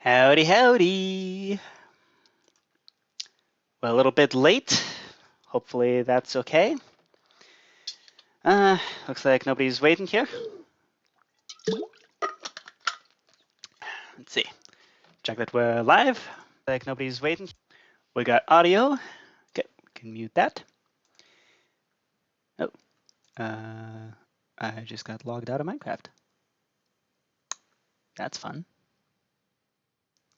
Howdy, howdy. We're a little bit late. Hopefully that's okay. Looks like nobody's waiting here. Let's see. Check that we're live. Like nobody's waiting. We got audio. Okay, we can mute that. Oh, I just got logged out of Minecraft. That's fun.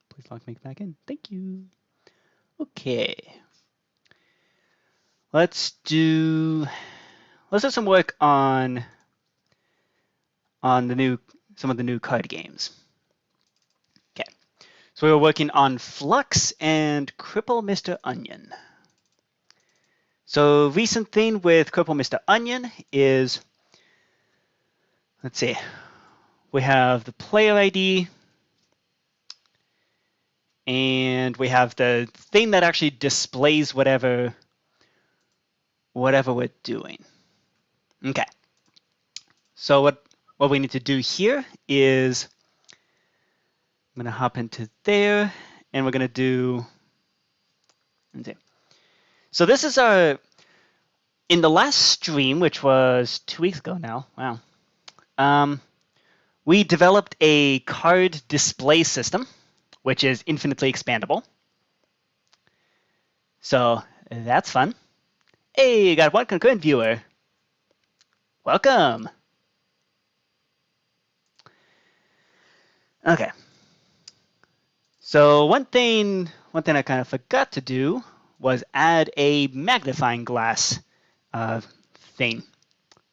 Please log me back in. Thank you. Okay. Let's do some work on some of the new card games. Okay. So we were working on Flux and Cripple Mr. Onion. So recent thing with Cripple Mr. Onion is, let's see, we have the player ID, and we have the thing that actually displays whatever we're doing. Okay. So what we need to do here is I'm going to hop into there, and we're going to do, let's see. So this is in the last stream, which was 2 weeks ago now, wow, we developed a card display system, which is infinitely expandable. So that's fun. Hey, you got one concurrent viewer. Welcome. Okay. So one thing I kind of forgot to do was add a magnifying glass thing.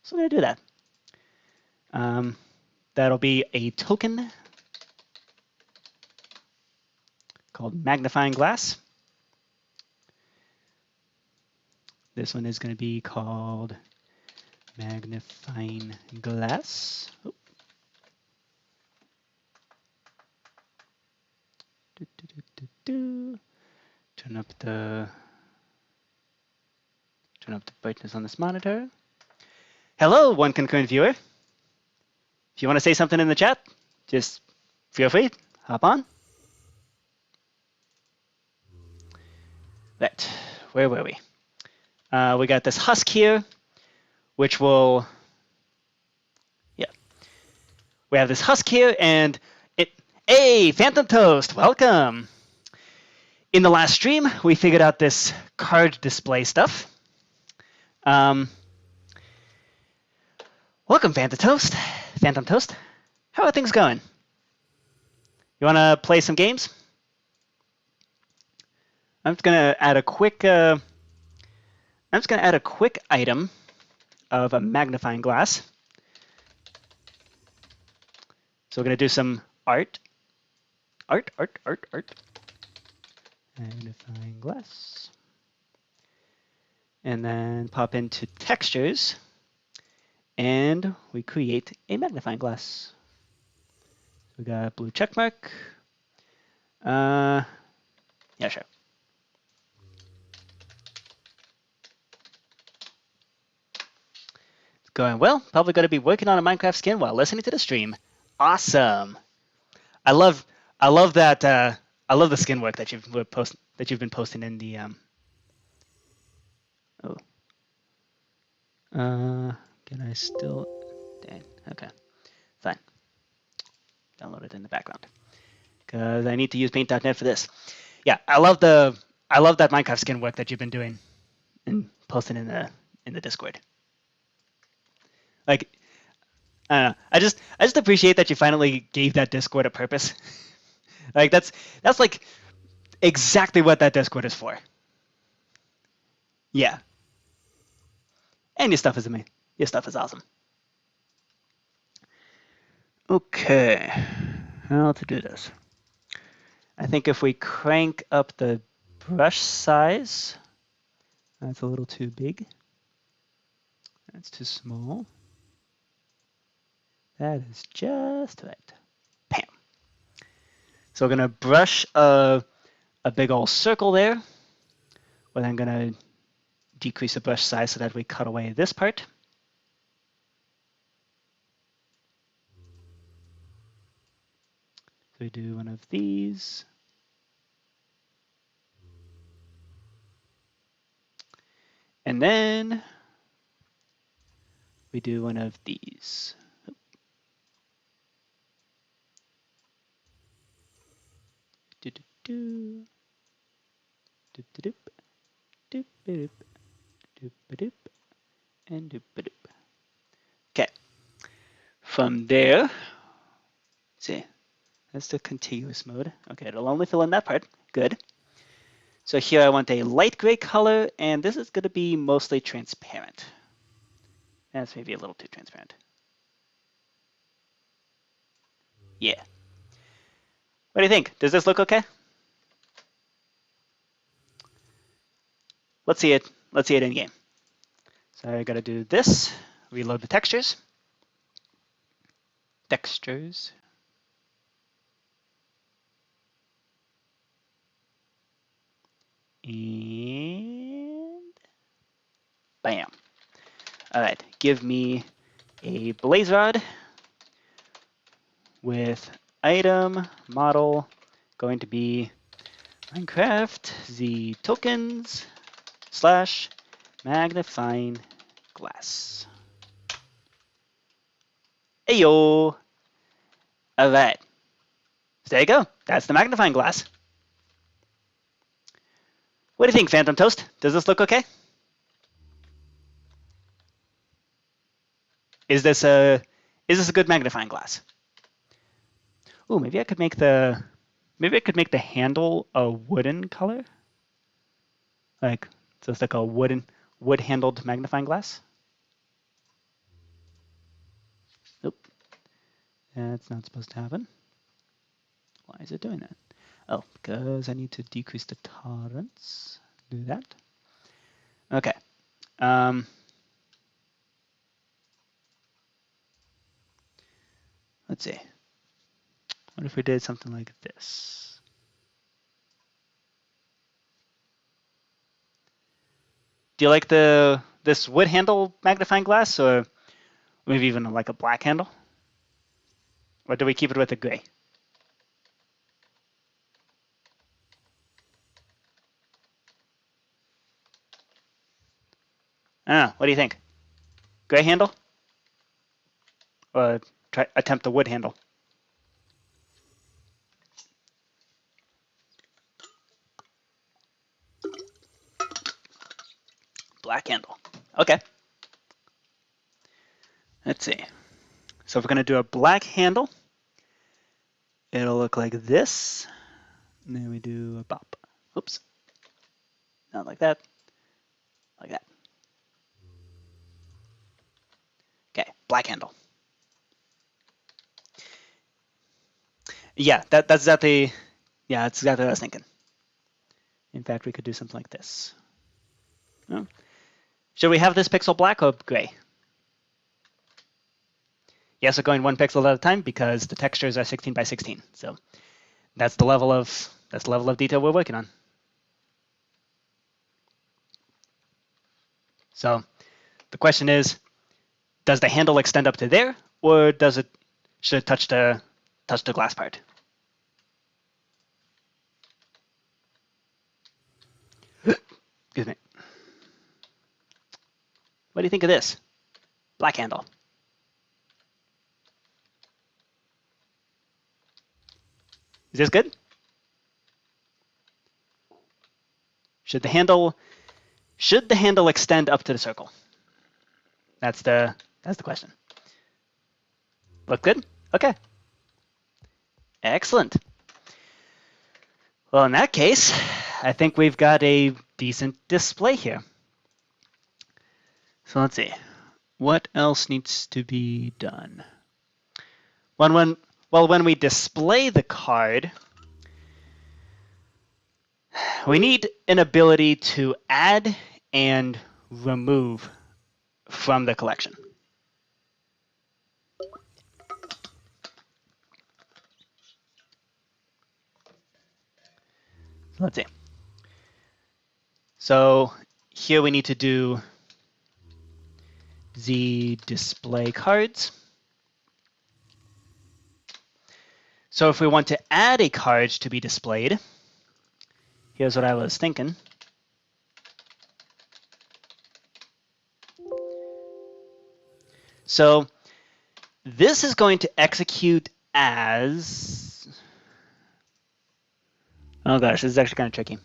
So I'm going to do that. That'll be a token called magnifying glass. This one is going to be called magnifying glass. Oh. Turn up the brightness on this monitor. Hello, one concurrent viewer. If you want to say something in the chat, just feel free, hop on. Right, where were we? We got this husk here, which will, we have this husk here, and hey, Phantom Toast, welcome. In the last stream, we figured out this card display stuff. Welcome, Phantom Toast. How are things going? You want to play some games? I'm just gonna add a quick. Item of a magnifying glass. So we're gonna do some art. Magnifying glass. And then pop into textures, and we create a magnifying glass. We got a blue check mark. Yeah, sure. It's going well. Probably going to be working on a Minecraft skin while listening to the stream. Awesome. I love that. I love the skin work that you've been posting in the Can I still? Dang. Okay. Fine. Download it in the background because I need to use paint.net for this. Yeah, I love that Minecraft skin work that you've been doing and posting in the Discord. Like, I don't know. I just appreciate that you finally gave that Discord a purpose. Like that's like exactly what that Discord is for. Yeah. And your stuff is amazing. Your stuff is awesome. Okay, how to do this? I think if we crank up the brush size, that's a little too big. That's too small. That is just right. Bam. So we're gonna brush a big old circle there, but I'm gonna decrease the brush size so that we cut away this part. we do one of these. And then we do one of these. And okay. From there, let's see, that's the contiguous mode. Okay, it'll only fill in that part. Good. So here I want a light gray color, and this is going to be mostly transparent. That's maybe a little too transparent. Yeah. What do you think? Does this look okay? Let's see it. Let's see it in game. So I got to do this. Reload the textures. Textures. And bam. All right, give me a blaze rod with item model going to be Minecraft Z tokens / magnifying glass. Ayo. All right. So there you go. That's the magnifying glass. What do you think, Phantom Toast? Does this look okay? Is this a good magnifying glass? Ooh, maybe I could make the handle a wooden color. Like, so it's like a wood-handled magnifying glass. Nope. That's not supposed to happen. Why is it doing that? Oh, because I need to decrease the tolerance. Do that. Okay. Let's see. What if we did something like this? Do you like this wood handle magnifying glass, or maybe even like a black handle? Or do we keep it with a gray? I don't know. What do you think? Gray handle? Or attempt the wood handle? Black handle. Okay. Let's see. So if we're going to do a black handle, it'll look like this. And then we do a bop. Oops. Not like that. Like that. Okay, black handle. Yeah, that's exactly what I was thinking. In fact, we could do something like this. Oh. Should we have this pixel black or gray? Yes, we're going one pixel at a time because the textures are 16 by 16. So that's the level of detail we're working on. So the question is, does the handle extend up to there, or should it touch the glass part? Excuse me. What do you think of this? Black handle. Is this good? Should the handle extend up to the circle? That's the question. Look good? Okay. Excellent. Well, in that case, I think we've got a decent display here. So let's see. What else needs to be done? When we display the card, we need an ability to add and remove from the collection. Let's see. So here we need to do the display cards. So if we want to add a card to be displayed, here's what I was thinking. So this is going to execute as, oh gosh, this is actually kind of tricky.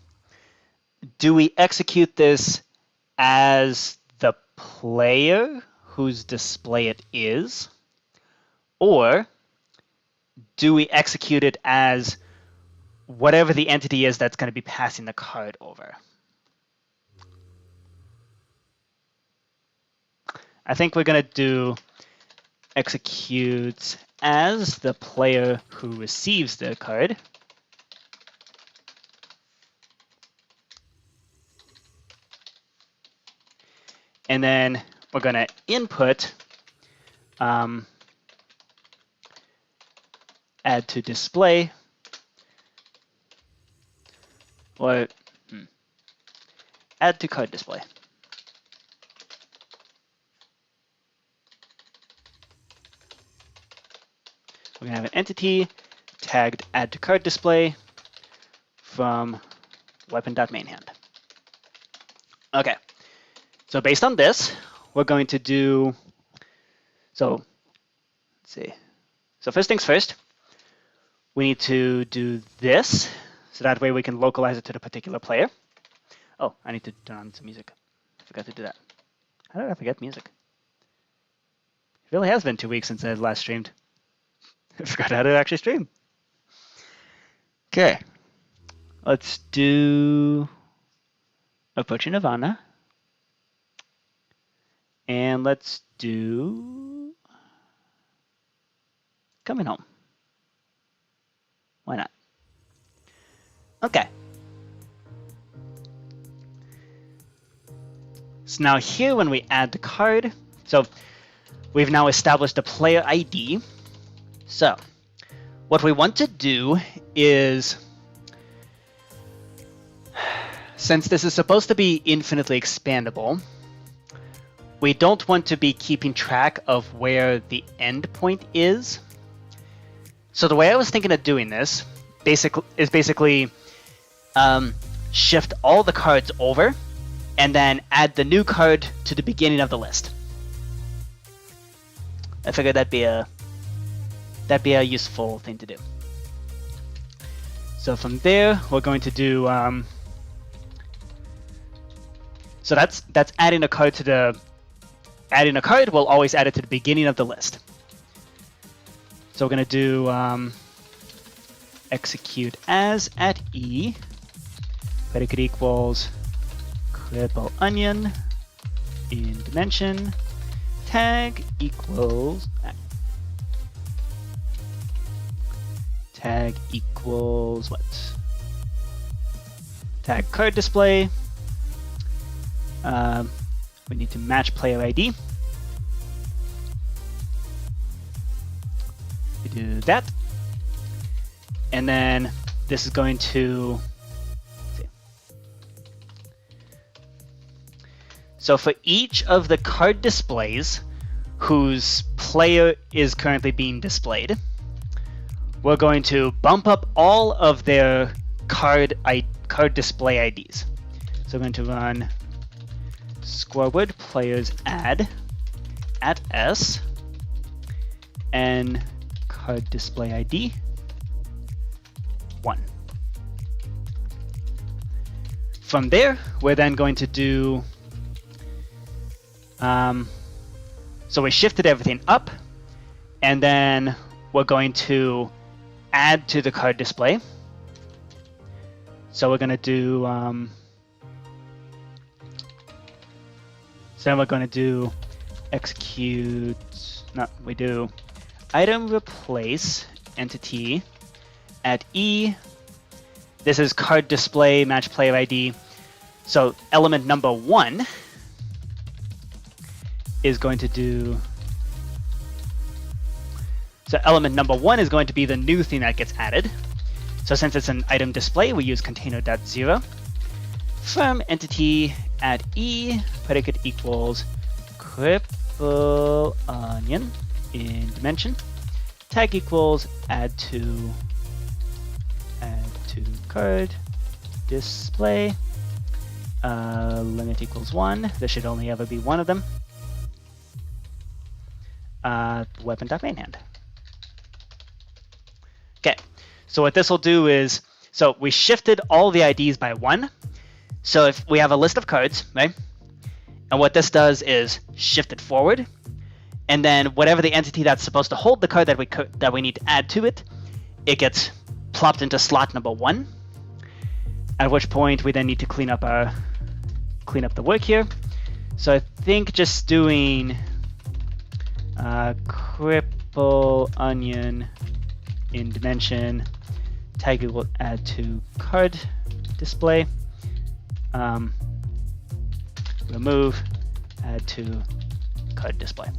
Do we execute this as the player whose display it is? Or do we execute it as whatever the entity is that's going to be passing the card over? I think we're going to do executes as the player who receives the card. And then we're going to input add to display, or add to card display. We're going to have an entity tagged add to card display from weapon.mainHand. Okay, so based on this, we're going to do, so let's see. So first things first, we need to do this, so that way we can localize it to the particular player. Oh, I need to turn on some music. I forgot to do that. How did I forget music? It really has been 2 weeks since I last streamed. I forgot how to actually stream. Okay, let's do Approaching Nirvana. And let's do Coming Home. Why not? Okay. So now here when we add the card, so we've now established a player ID. So what we want to do is, since this is supposed to be infinitely expandable, we don't want to be keeping track of where the endpoint is. So the way I was thinking of doing this is basically shift all the cards over and then add the new card to the beginning of the list. I figured that'd be a useful thing to do. So from there, we're going to do so that's adding a card to the we'll always add it to the beginning of the list. So we're going to do execute as at E, predicate equals triple onion in dimension, tag equals what? Tag card display. We need to match player ID. We do that. And then this is going to, so for each of the card displays whose player is currently being displayed, we're going to bump up all of their card display IDs. So we're going to run squareword players add at S and card display ID 1. From there, we're then going to do, so we shifted everything up, and then we're going to add to the card display. So we're going to do, so then we're going to do execute, no, we do item replace entity at E. This is card display match player ID. So element number 1 is going to do, so element number 1 is going to be the new thing that gets added. So since it's an item display, we use container.0 from entity at E, predicate equals triple onion in dimension, tag equals add to card display, limit equals 1. There should only ever be one of them. Weapon.mainHand. Okay, so what this will do is, so we shifted all the IDs by 1. So if we have a list of cards, right? And what this does is shift it forward, and then whatever the entity that's supposed to hold the card that we need to add to it, it gets plopped into slot number 1. At which point we then need to clean up the work here. So I think just doing cripple onion in dimension tag equal add to card display, remove add to card display.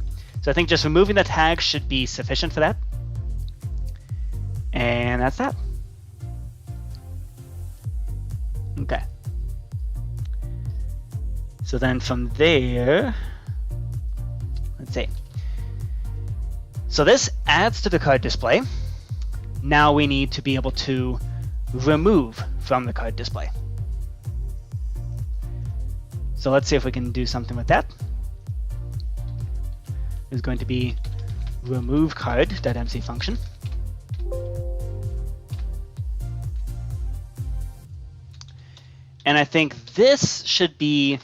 So I think just removing the tag should be sufficient for that. And that's that. Okay. So then from there, let's see. So this adds to the card display. Now we need to be able to remove from the card display. So let's see if we can do something with that. There's going to be remove card.mc function. And I think this should be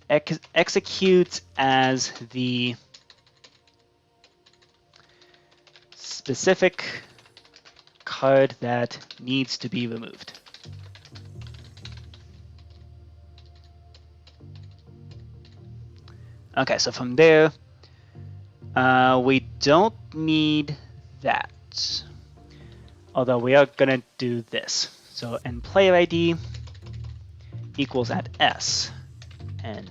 execute as the specific card that needs to be removed. Okay, so from there, we don't need that. Although we are going to do this. So n player ID equals at s and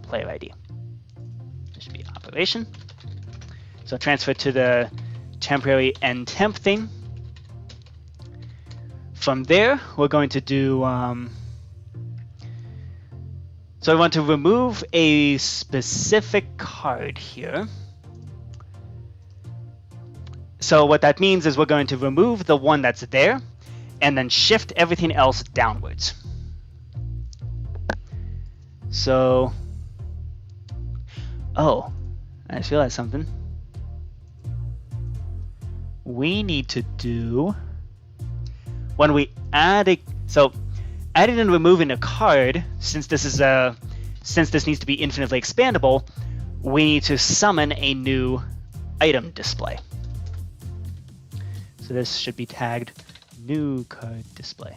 player ID. This should be operation. So transfer to the temporary n temp thing. From there, we're going to do, so we want to remove a specific card here. So what that means is we're going to remove the one that's there and then shift everything else downwards. So, oh, I just realized something. We need to do, when we add a, so adding and removing a card, since this needs to be infinitely expandable, we need to summon a new item display. So this should be tagged new card display.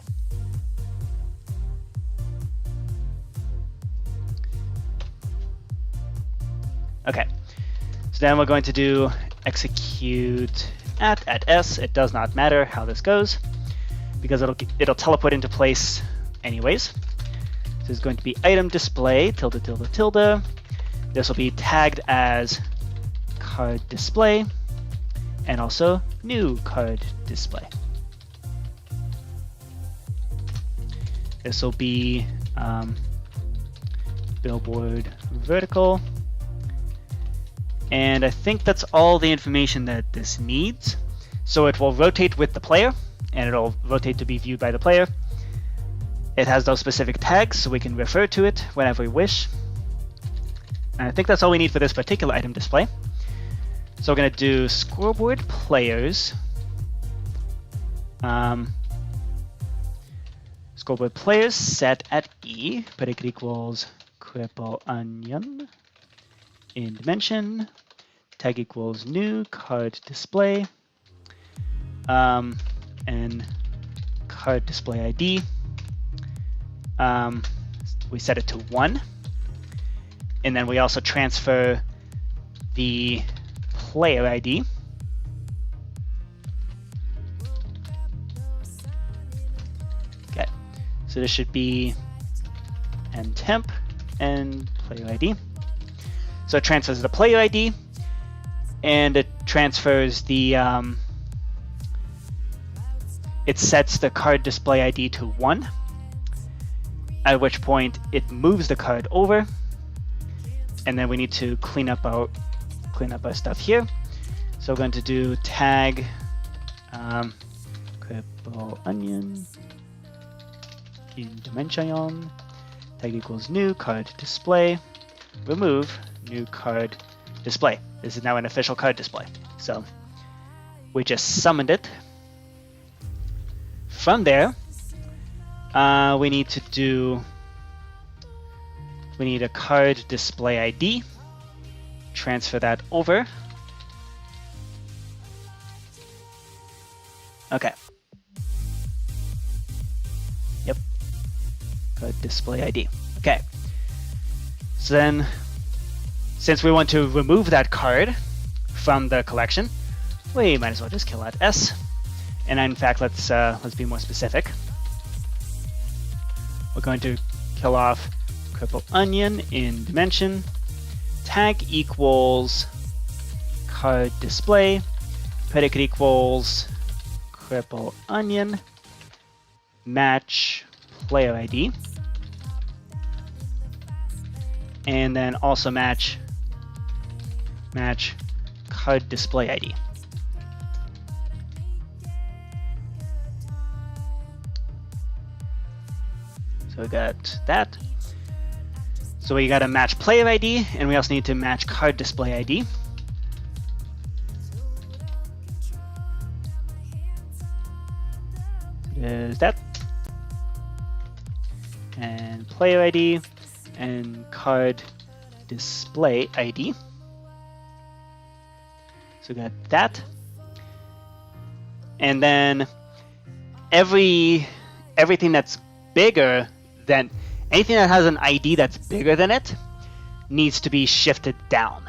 Okay, so then we're going to do execute at s. It does not matter how this goes because it'll teleport into place anyways. So it's going to be item display tilde tilde tilde. This will be tagged as card display and also new card display. This will be billboard vertical. And I think that's all the information that this needs. So it will rotate with the player, and it'll rotate to be viewed by the player. It has those specific tags, so we can refer to it whenever we wish. And I think that's all we need for this particular item display. So we're going to do scoreboard players. Scoreboard players set at E, predicate equals cripple onion in dimension, tag equals new card display, and card display ID. We set it to 1, and then we also transfer the player ID. Okay, so this should be n temp and player ID. So it transfers the player ID, and it transfers the, it sets the card display ID to 1, at which point it moves the card over, and then we need to clean up our stuff here. So we're going to do tag cripple onion in dimension, tag equals new card display, remove new card display. This is now an official card display. So we just summoned it. From there, we need a card display ID. Transfer that over. Okay. Yep. Card display ID. Okay. So then, since we want to remove that card from the collection, we might as well just kill that S. And in fact, let's be more specific. We're going to kill off cripple onion in dimension. Tag equals card display. Predicate equals cripple onion. Match player ID. And then also match card display ID. So we got that. So we got to match player ID, and we also need to match card display ID. There's that. And player ID and card display ID. So we got that. And then everything that's bigger than anything that has an ID that's bigger than it needs to be shifted down.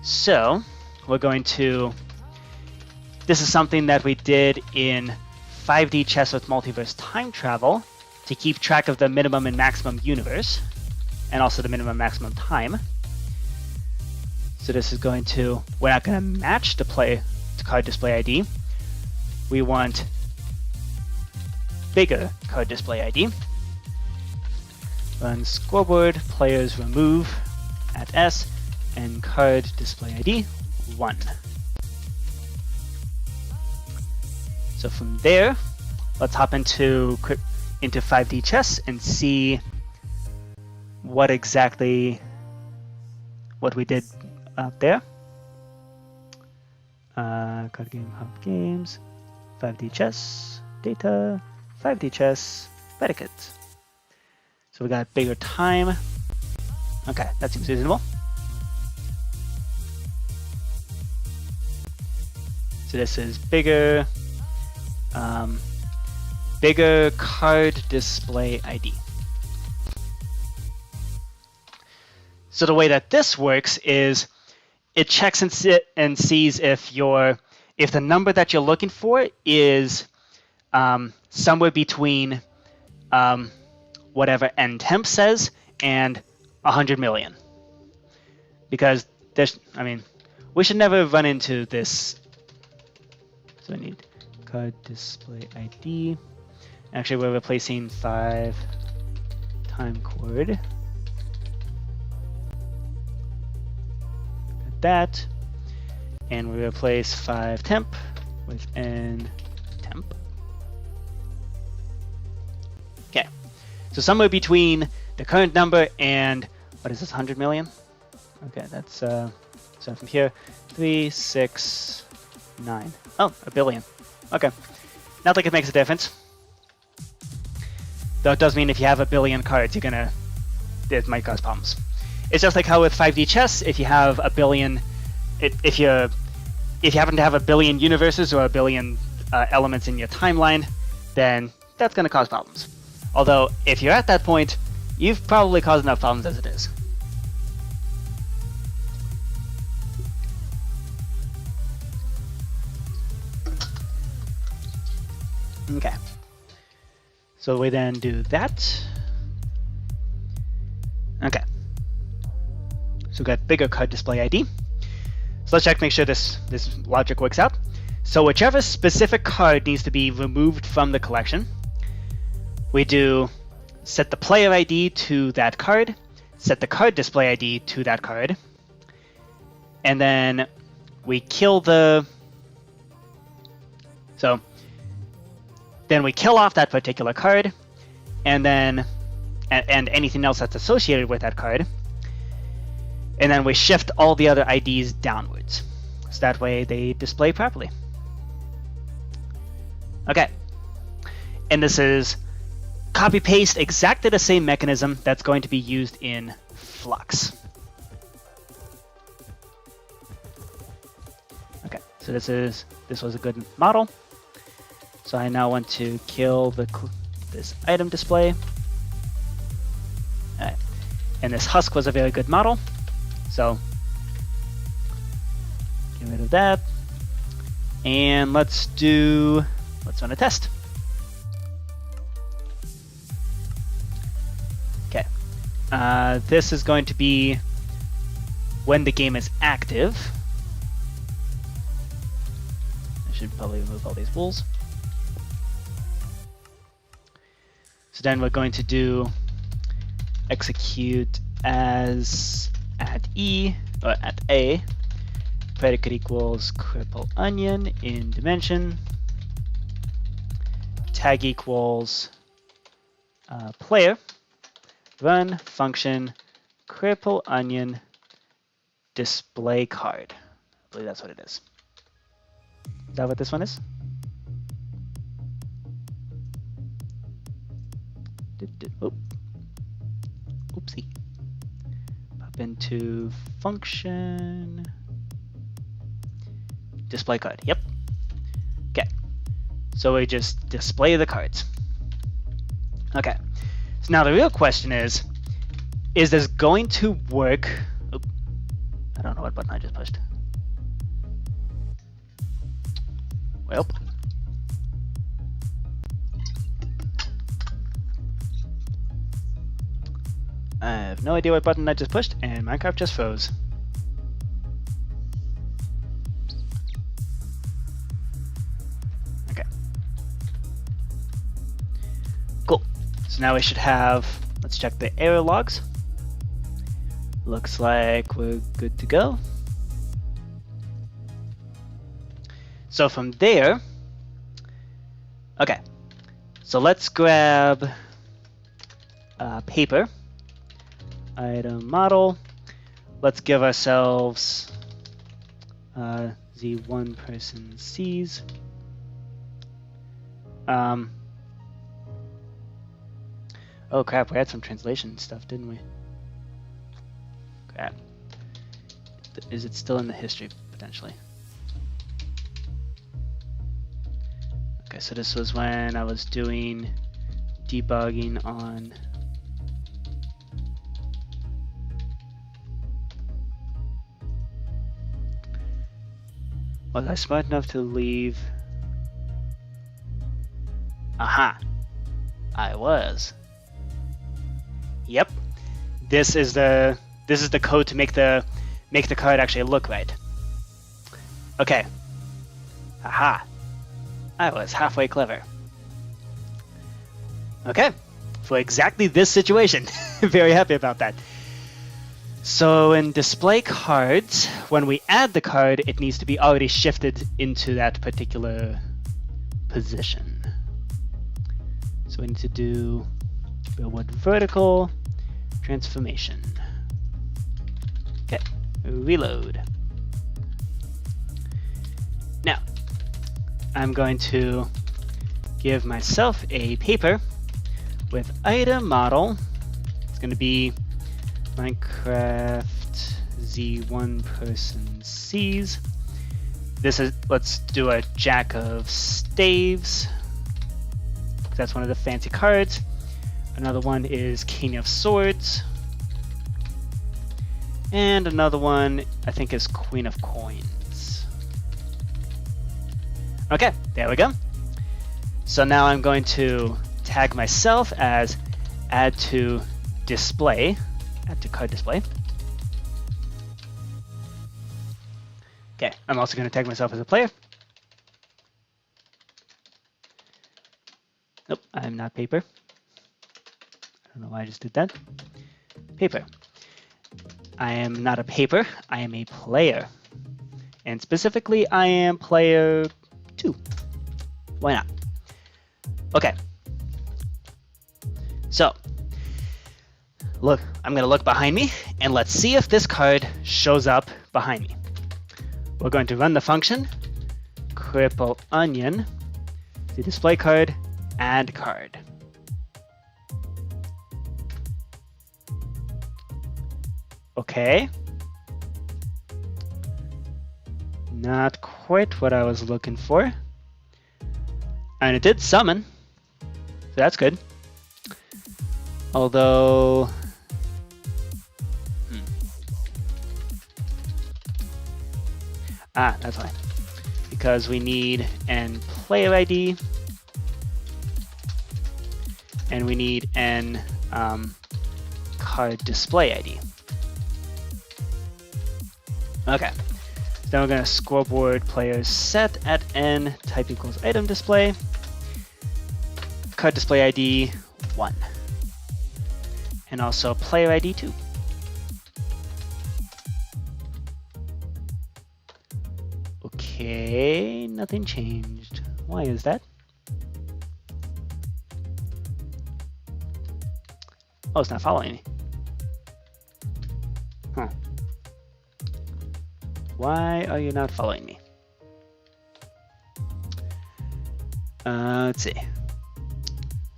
So we're going to, this is something that we did in 5D chess with multiverse time travel to keep track of the minimum and maximum universe and also the minimum and maximum time. So this is going to, we're not going to match the card display ID. We want bigger card display ID. Run scoreboard players remove at S and card display ID 1. So from there, let's hop into 5D chess and see what we did out there. Card game hub games, 5D chess, data, 5D chess, predicate. So we got bigger time. Okay, that seems reasonable. So this is bigger card display ID. So the way that this works is it checks and sees if the number that you're looking for is somewhere between whatever ntemp says and 100 million. Because we should never run into this. So I need card display ID. Actually, we're replacing 5 time chord. Got that. And we replace 5 temp with n temp. Okay. So somewhere between the current number and, what is this, 100 million? Okay, that's, so from here, 3, 6, 9. Oh, a billion. Okay. Not like it makes a difference. Though it does mean if you have a billion cards, it might cause problems. It's just like how with 5D chess, if you have a billion, if you happen to have a billion universes or a billion elements in your timeline, then that's going to cause problems. Although, if you're at that point, you've probably caused enough problems as it is. Okay. So we then do that. Okay. So we got bigger card display ID. So let's check, make sure this logic works out. So whichever specific card needs to be removed from the collection, we do set the player ID to that card, set the card display ID to that card, and then we kill the... So then we kill off that particular card, and then and anything else that's associated with that card, and then we shift all the other IDs downwards, so that way they display properly. Okay, and this is copy paste exactly the same mechanism that's going to be used in Flux. Okay, so this was a good model. So I now want to kill this item display. All right. And this husk was a very good model. So get rid of that. And let's run a test. Okay. This is going to be when the game is active. I should probably remove all these bools. So then we're going to do execute as at E or at A, predicate equals cripple onion in dimension, tag equals player, run function cripple onion display card. I believe that's what it is. Is that what this one is? Oh. Oopsie. Pop into function display card. Yep. Okay. So we just display the cards. Okay. So now the real question is this going to work? Oop. I don't know what button I just pushed. Well. I have no idea what button I just pushed, and Minecraft just froze. Okay. Cool. So now we should have, let's check the error logs. Looks like we're good to go. So from there, okay. So let's grab paper. Item model. Let's give ourselves Z1 person sees. Oh crap, we had some translation stuff, didn't we? Crap. Is it still in the history, potentially? Okay, so this was when I was doing debugging on was I smart enough to leave? Aha! I was. Yep. This is the code to make the card actually look right. Okay. Aha! I was halfway clever. Okay. For exactly this situation. Very happy about that. So in display cards, when we add the card, it needs to be already shifted into that particular position. So we need to do real-world vertical transformation. Okay, reload. Now, I'm going to give myself a paper with item model. It's going to be Minecraft Z1 person sees. This is, let's do a Jack of Staves. That's one of the fancy cards. Another one is King of Swords. And another one, I think, is Queen of Coins. Okay, there we go. So now I'm going to tag myself as add to display. Add to card display. Okay, I'm also going to tag myself as a player. Nope, I'm not paper. I don't know why I just did that. Paper. I am not a paper, I am a player. And specifically, I am player 2. Why not? Okay. So, look, I'm going to look behind me, and let's see if this card shows up behind me. We're going to run the function cripple onion, the display card, add card. Okay. Not quite what I was looking for. And it did summon, so that's good. Although, that's fine. Because we need an player ID, and we need an card display ID. Okay, so now we're going to scoreboard players set at n type equals item display, card display ID 1, and also player ID 2. Okay, nothing changed. Why is that? Oh, it's not following me. Huh. Why are you not following me? Let's see.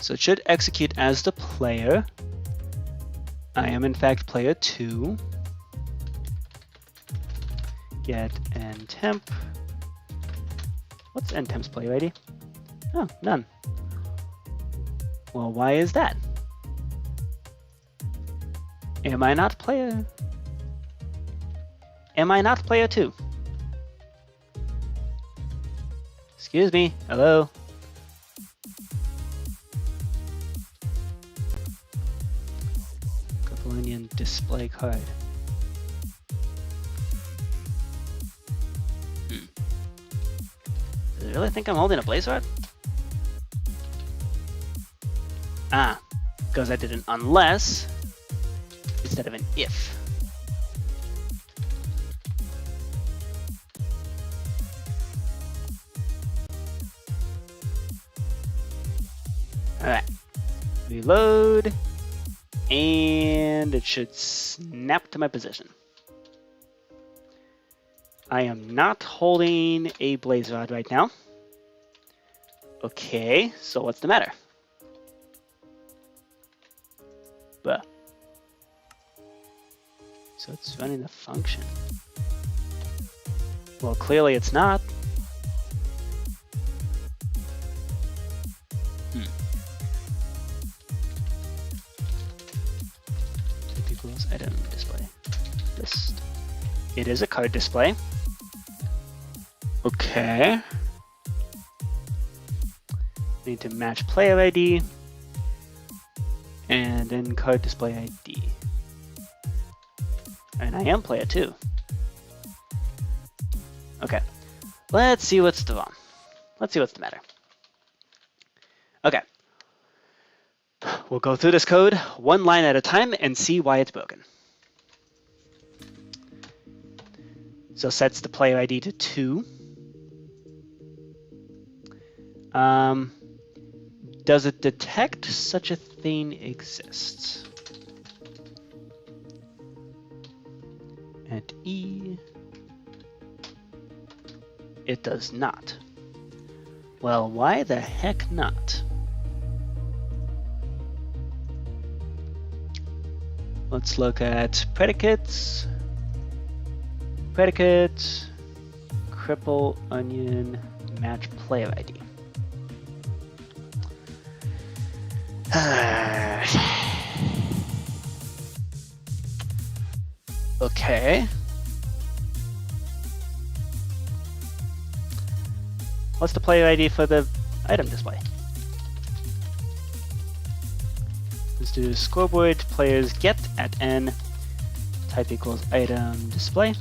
So it should execute as the player. I am in fact player 2. Get ntemp. What's ntemp's player ID? Oh, none. Well, why is that? Am I not player? Am I not player 2? Excuse me. Hello? Onion display card. Does it really think I'm holding a blaze rod? Because I did an unless instead of an if. Alright. Reload. And it should snap to my position. I am not holding a blaze rod right now. Okay, so what's the matter? Buh. So it's running the function. Well, clearly it's not. Equals item display list. It is a card display. Okay. Need to match player ID and then card display ID. And I am player 2. Okay. Let's see what's wrong. Let's see what's the matter. Okay. We'll go through this code one line at a time and see why it's broken. So sets the player ID to 2. Does it detect such a thing exists? At E, it does not. Well, why the heck not? Let's look at predicates. Predicate, cripple, onion, match player ID. Okay. What's the player ID for the item display? Let's do scoreboard players get at n type equals item display.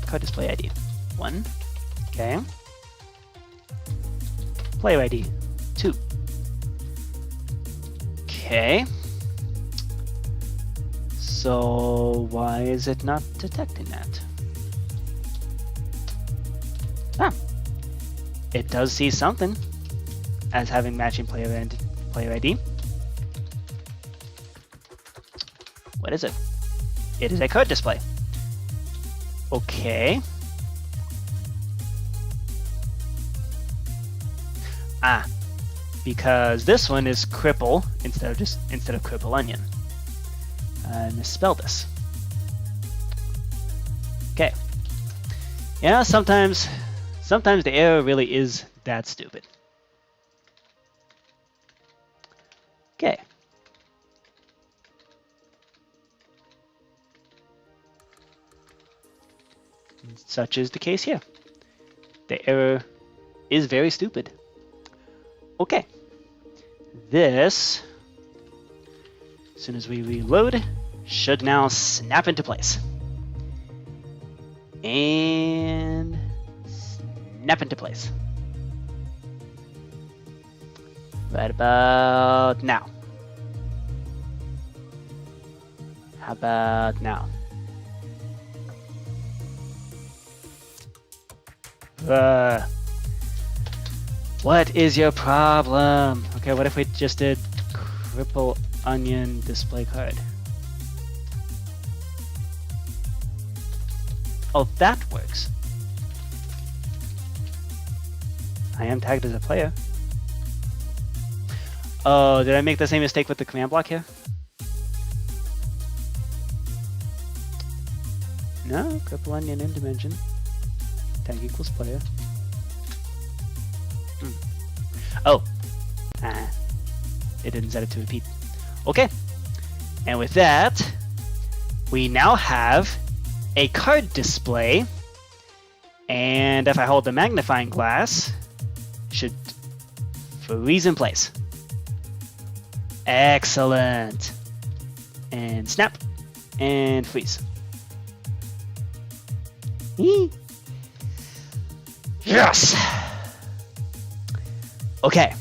Card display ID 1. Okay. Player ID 2. Okay. So why is it not detecting that? it does see something as having matching player ID. What is it? It is a card display. Okay. Because this one is cripple instead of cripple onion. I misspelled this. Okay. Yeah, sometimes the error really is that stupid. Okay. Such is the case here. The error is very stupid. Okay. This, as soon as we reload, should now snap into place. And snap into place. Right about now. How about now? What is your problem? Okay, what if we just did cripple onion display card? Oh, that works. I am tagged as a player. Oh, did I make the same mistake with the command block here? No, cripple onion in dimension. Tag equals player. Oh, it didn't set it to repeat. Okay, and with that, we now have a card display, and if I hold the magnifying glass, it should freeze in place. Excellent. And snap, and freeze. Yes! Okay.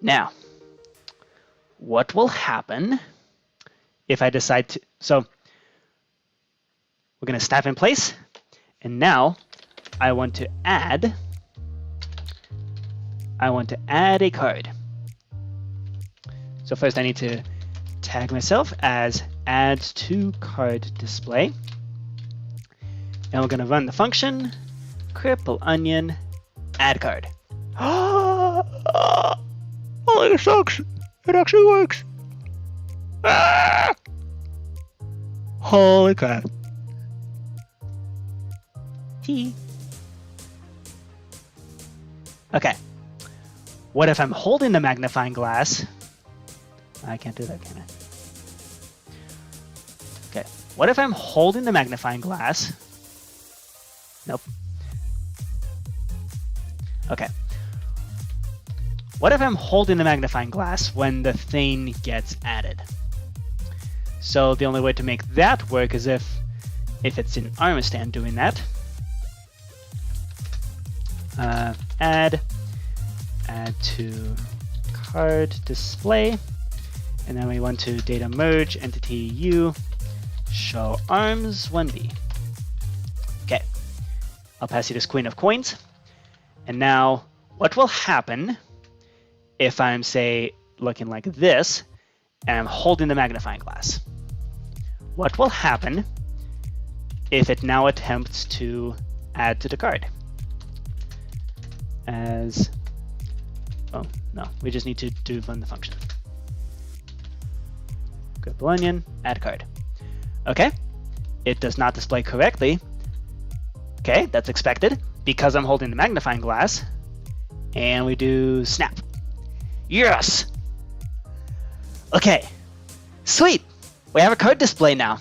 Now, what will happen if I decide to... So, we're going to snap in place, and now I want to add a card. So first I need to tag myself as add to card display. And we're going to run the function cripple onion add card. Oh, it sucks. It actually works. Holy crap. Okay. What if I'm holding the magnifying glass? I can't do that, can I? Okay. What if I'm holding the magnifying glass? Nope. Okay. What if I'm holding the magnifying glass when the thing gets added? So the only way to make that work is if it's in armor stand doing that. Add to card display, and then we want to data merge entity u show arms 1b. Okay, I'll pass you this queen of coins. And now what will happen if I'm, say, looking like this and I'm holding the magnifying glass? What will happen if it now attempts to add to the card? As, oh no, we just need to run the function. Cripple onion, add card. Okay, it does not display correctly. Okay, that's expected because I'm holding the magnifying glass. And we do snap. Yes! Okay, sweet! We have a card display now.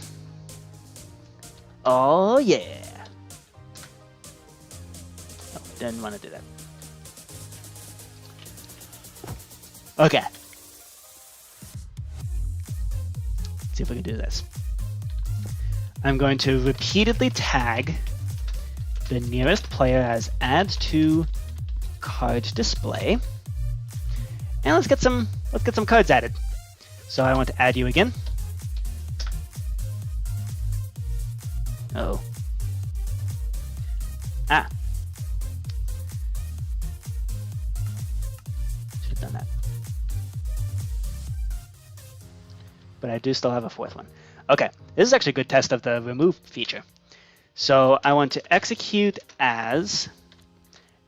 Oh yeah! Oh, didn't want to do that. Okay. Let's see if we can do this. I'm going to repeatedly tag the nearest player as add to card display. And let's get some cards added. So I want to add you again. Oh. done that. But I do still have a fourth one. Okay, this is actually a good test of the remove feature. So I want to execute as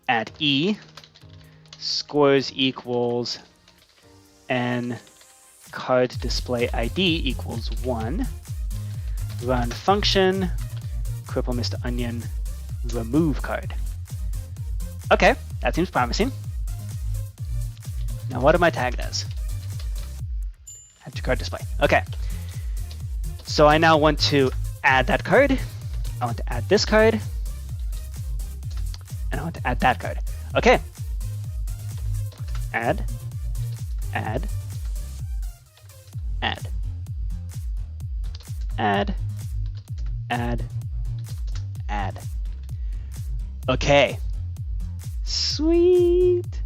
at E scores equals n card display ID equals 1. Run function cripple Mr. Onion remove card. Okay, that seems promising. Now what am I tagged as? Add to card display. Okay. So I now want to add that card. I want to add this card. And I want to add that card. Okay. Add. Add. Add. Add. Add. Add. Okay. Sweet.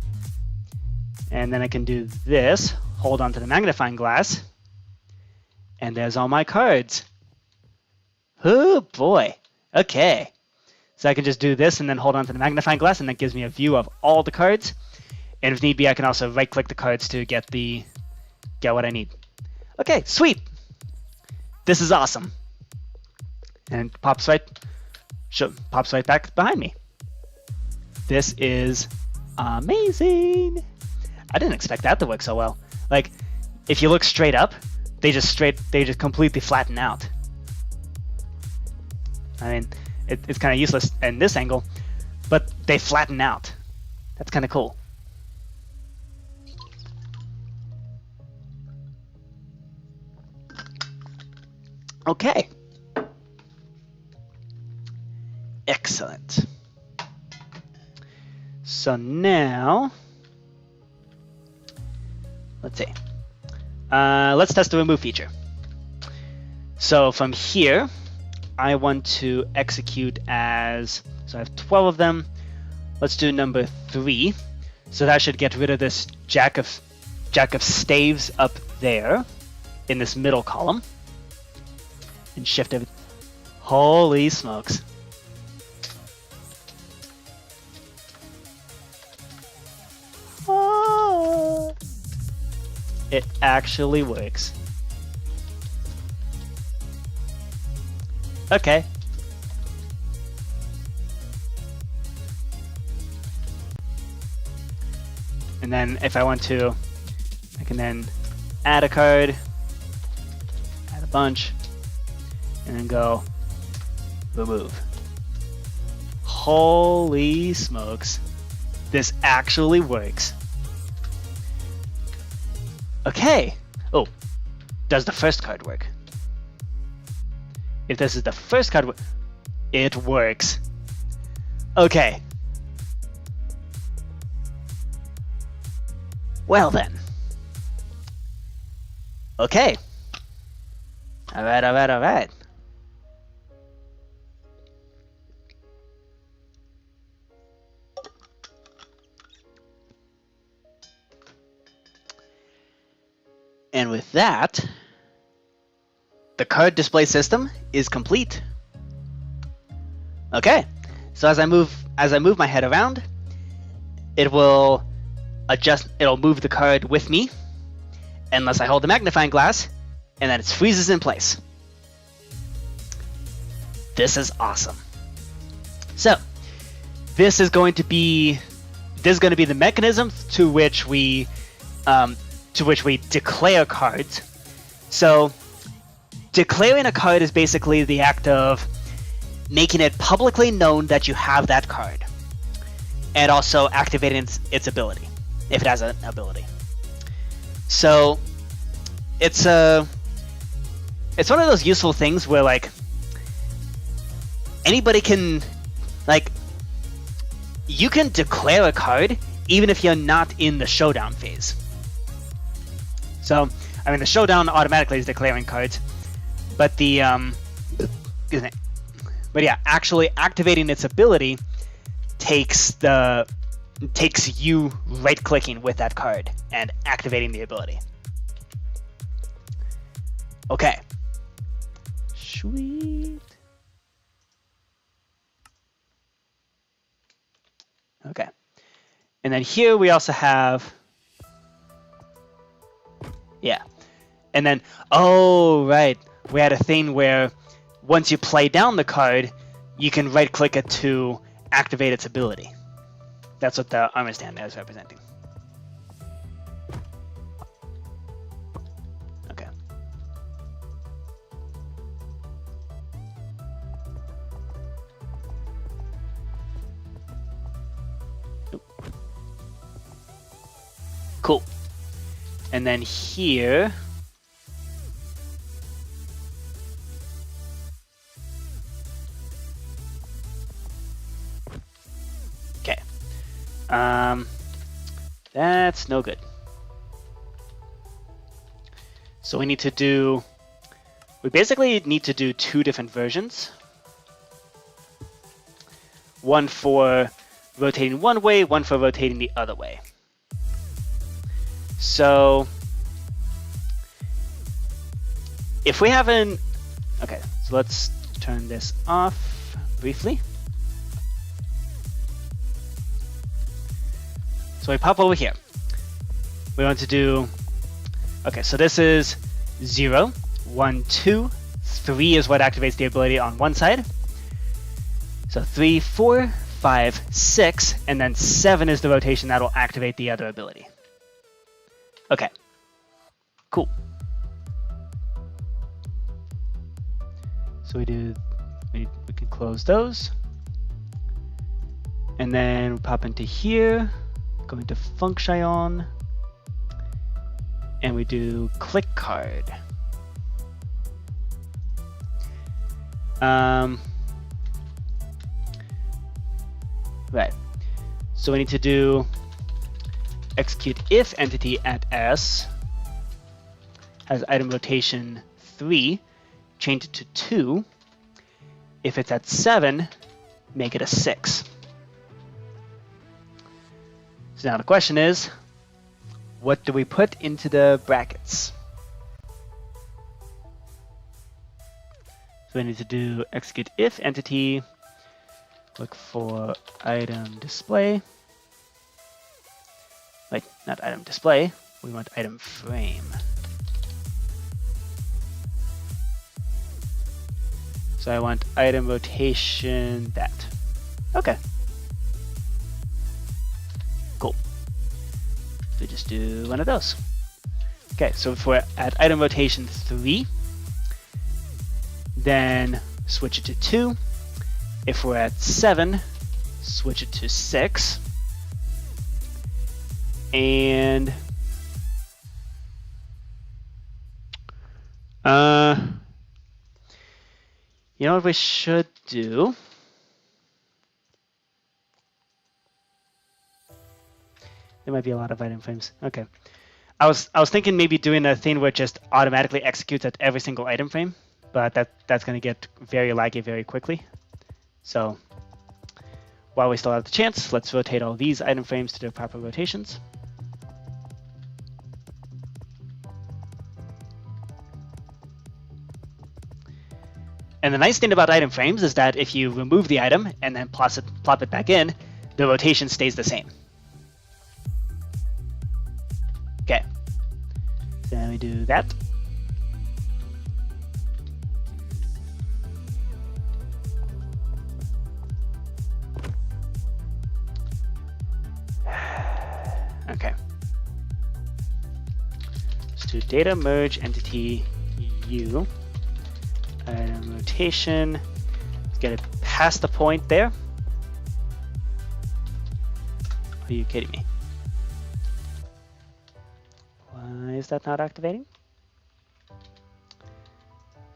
And then I can do this. Hold on to the magnifying glass. And there's all my cards. Oh boy. Okay. So I can just do this and then hold on to the magnifying glass, and that gives me a view of all the cards. And if need be, I can also right-click the cards to get what I need. Okay, sweet. This is awesome. And pops right back behind me. This is amazing. I didn't expect that to work so well. Like, if you look straight up, they just completely flatten out. I mean, it's kind of useless in this angle, but they flatten out. That's kind of cool. Okay. Excellent. So now, let's see. Let's test the remove feature. So from here, I want to execute as, so I have 12 of them. Let's do number 3. So that should get rid of this jack of staves up there in this middle column. And shift it. Holy smokes. Oh, it actually works. Okay. And then if I want to, I can then add a card, add a bunch, and then go remove. Holy smokes. This actually works. Okay. Oh, does the first card work? If this is the first card, it works. Okay. Well then. Okay. All right. And with that, the card display system is complete. Okay, so as I move my head around, it will adjust. It'll move the card with me, unless I hold the magnifying glass, and then it freezes in place. This is awesome. So, this is going to be the mechanism to which we declare cards. So, declaring a card is basically the act of making it publicly known that you have that card, and also activating its ability, if it has an ability. So it's one of those useful things where, like, anybody can, like, you can declare a card even if you're not in the showdown phase. So, I mean, the showdown automatically is declaring cards, but actually activating its ability takes you right-clicking with that card and activating the ability. Okay. Sweet. Okay. And then here we also have Yeah. And then, oh, right. We had a thing where once you play down the card, you can right-click it to activate its ability. That's what the armor stand is representing. Okay. Cool. And then here, okay. That's no good. So we basically need to do two different versions. One for rotating one way, one for rotating the other way. So if we haven't, okay, so let's turn this off briefly. So we pop over here. We want to do, okay, so this is 0, 1, 2, 3 is what activates the ability on one side. So 3, 4, 5, 6, and then 7 is the rotation that will activate the other ability. Okay, cool. So we can close those. And then we pop into here, go into function, and we do click card. Right. So we need to do execute if entity at S has item rotation 3, change it to 2. If it's at 7, make it a 6. So now the question is, what do we put into the brackets? So we need to do execute if entity, look for item display. Wait, not item display, we want item frame. So I want item rotation that. Okay. Cool. So just do one of those. Okay, so if we're at item rotation 3, then switch it to 2. If we're at 7, switch it to 6. And you know what we should do? There might be a lot of item frames. Okay. I was thinking maybe doing a thing where it just automatically executes at every single item frame, but that's going to get very laggy very quickly. So while we still have the chance, let's rotate all these item frames to their proper rotations. And the nice thing about item frames is that if you remove the item and then plop it back in, the rotation stays the same. Okay, so then we do that. Okay. Let's do data merge entity U. Item rotation. Let's get it past the point there. Are you kidding me? Why is that not activating?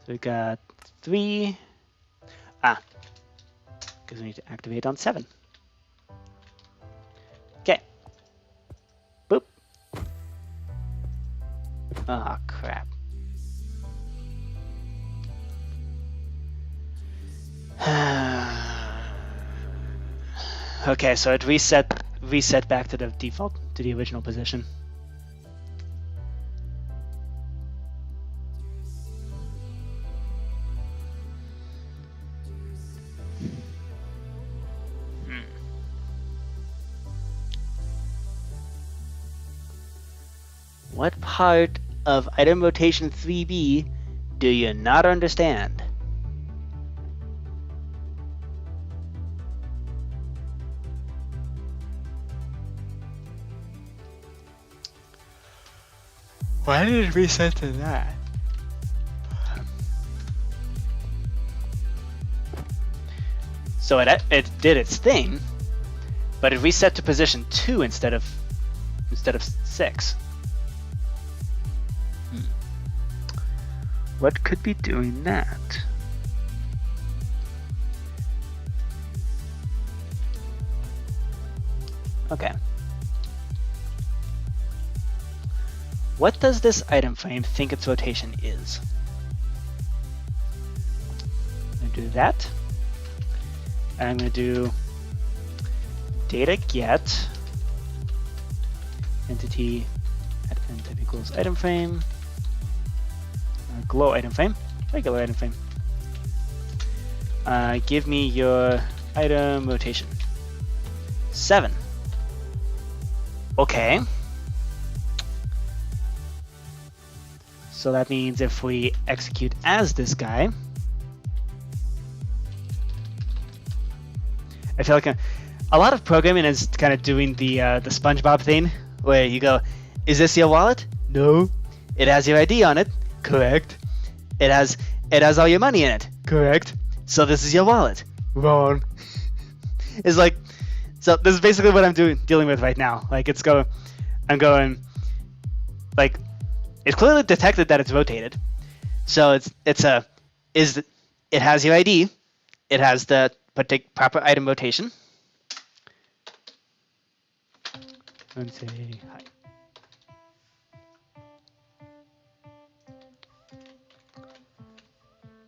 So we got 3. Because we need to activate on 7. Okay. Boop. Oh, crap. Okay, so it reset back to the default, to the original position. What part of item rotation 3B do you not understand? Why did it reset to that? So it did its thing, but it reset to position 2 instead of 6. What could be doing that? Okay. What does this item frame think its rotation is? I'm going to do that. And I'm going to do data get entity at n type equals item frame, glow item frame, regular item frame. Give me your item rotation. 7. Okay. So that means if we execute as this guy, I feel like a lot of programming is kind of doing the SpongeBob thing, where you go, "Is this your wallet? No. It has your ID on it. Correct. It has all your money in it. Correct. So this is your wallet. Wrong." It's like, so this is basically what I'm dealing with right now. Like I'm going, like, it's clearly detected that it's rotated. So it has your ID. It has the proper item rotation. And say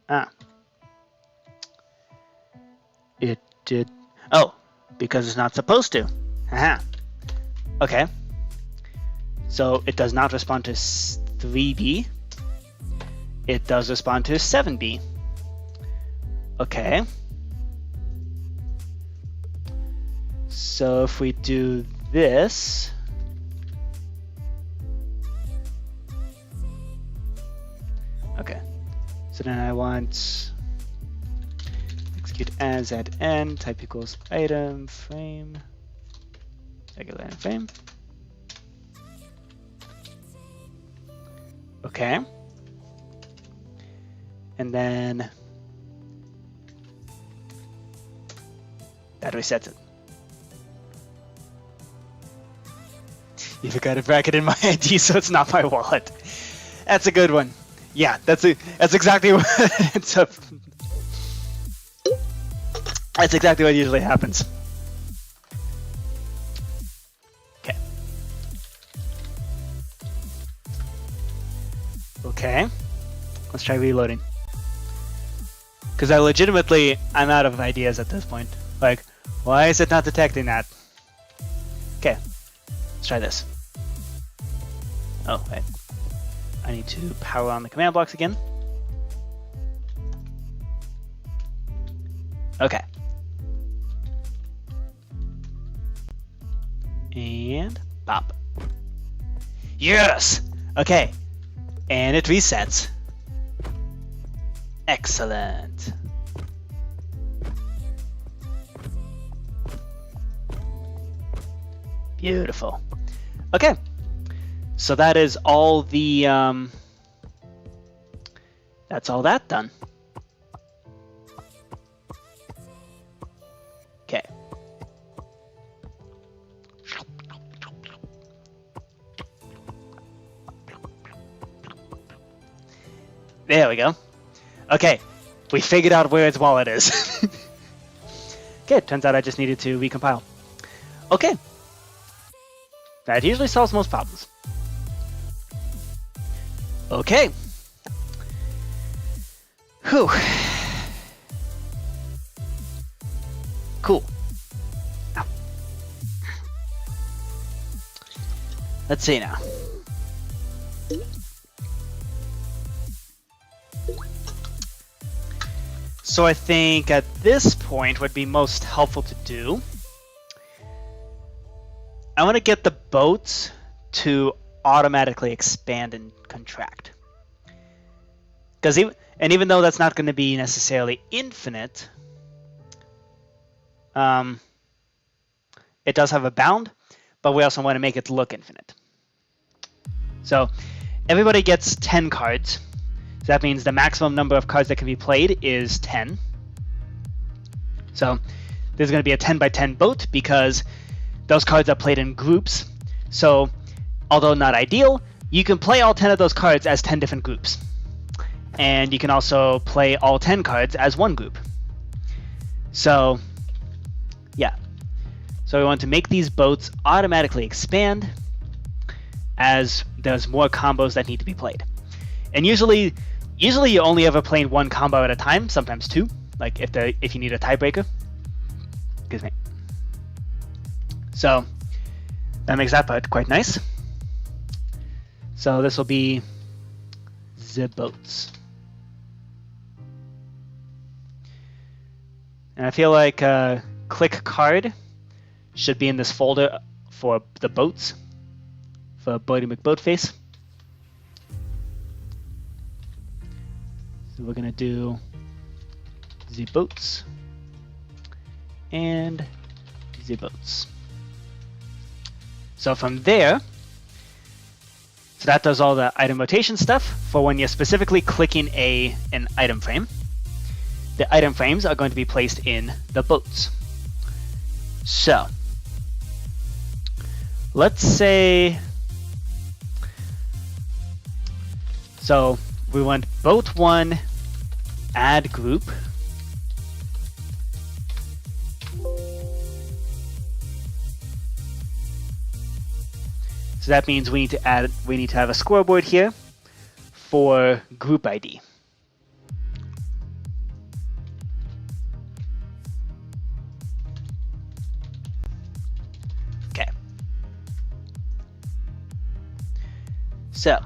hi. It did. Oh, because it's not supposed to. Aha. Okay. So it does not respond to 3B. It does respond to 7B. Okay. So if we do this, okay. So then I want execute as at n type equals item frame, regular item frame. Okay. And then that resets it. You forgot a bracket in my ID, so it's not my wallet. That's a good one. Yeah, that's exactly what ends up. That's exactly what usually happens. Okay. Okay. Let's try reloading. Because I'm out of ideas at this point. Like, why is it not detecting that? Okay. Let's try this. Oh, wait. I need to power on the command blocks again. Okay. And pop. Yes! Okay. And it resets. Excellent. Beautiful. Okay. So that is all the that's all that done. Okay. There we go. Okay, we figured out where its wallet is. Okay, turns out I just needed to recompile. Okay. That usually solves most problems. Okay. Whew. Cool. Ow. Let's see now. So I think at this point what would be most helpful to do, I want to get the boats to automatically expand and contract. Because even though that's not going to be necessarily infinite, it does have a bound, but we also want to make it look infinite. So everybody gets 10 cards. So that means the maximum number of cards that can be played is 10. So there's going to be a 10 by 10 boat because those cards are played in groups. So although not ideal, you can play all 10 of those cards as 10 different groups. And you can also play all 10 cards as one group. So yeah. So we want to make these boats automatically expand as there's more combos that need to be played. And usually you only ever play one combo at a time, sometimes two, like if you need a tiebreaker. Excuse me. So that makes that part quite nice. So this will be the boats. And I feel like click card should be in this folder for the boats, for Boaty McBoatface. So we're going to do the boats and the boats. So from there, so that does all the item rotation stuff for when you're specifically clicking an item frame. The item frames are going to be placed in the boats. So let's say, so we want boat 1, add group. So that means we need to have a scoreboard here for group ID. Okay. So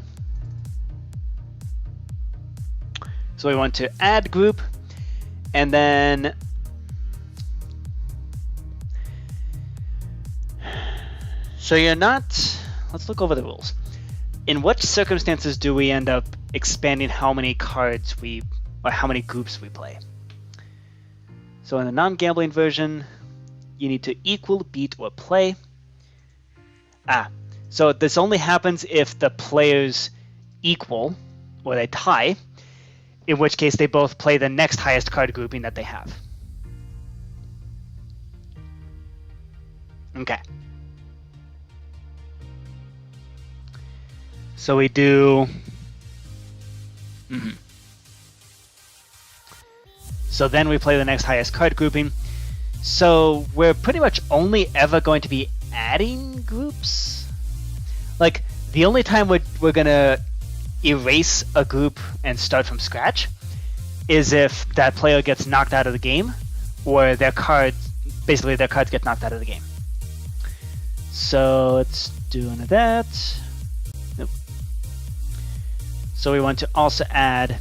we want to add group, and then so you're not. Let's look over the rules. In what circumstances do we end up expanding how many cards or how many groups we play? So in the non-gambling version, you need to equal, beat, or play. So this only happens if the players equal or they tie, in which case they both play the next highest card grouping that they have. Okay. So we do. So then we play the next highest card grouping. So we're pretty much only ever going to be adding groups. Like the only time we're gonna erase a group and start from scratch is if that player gets knocked out of the game, or their cards get knocked out of the game. So let's do none of that. Nope. So we want to also add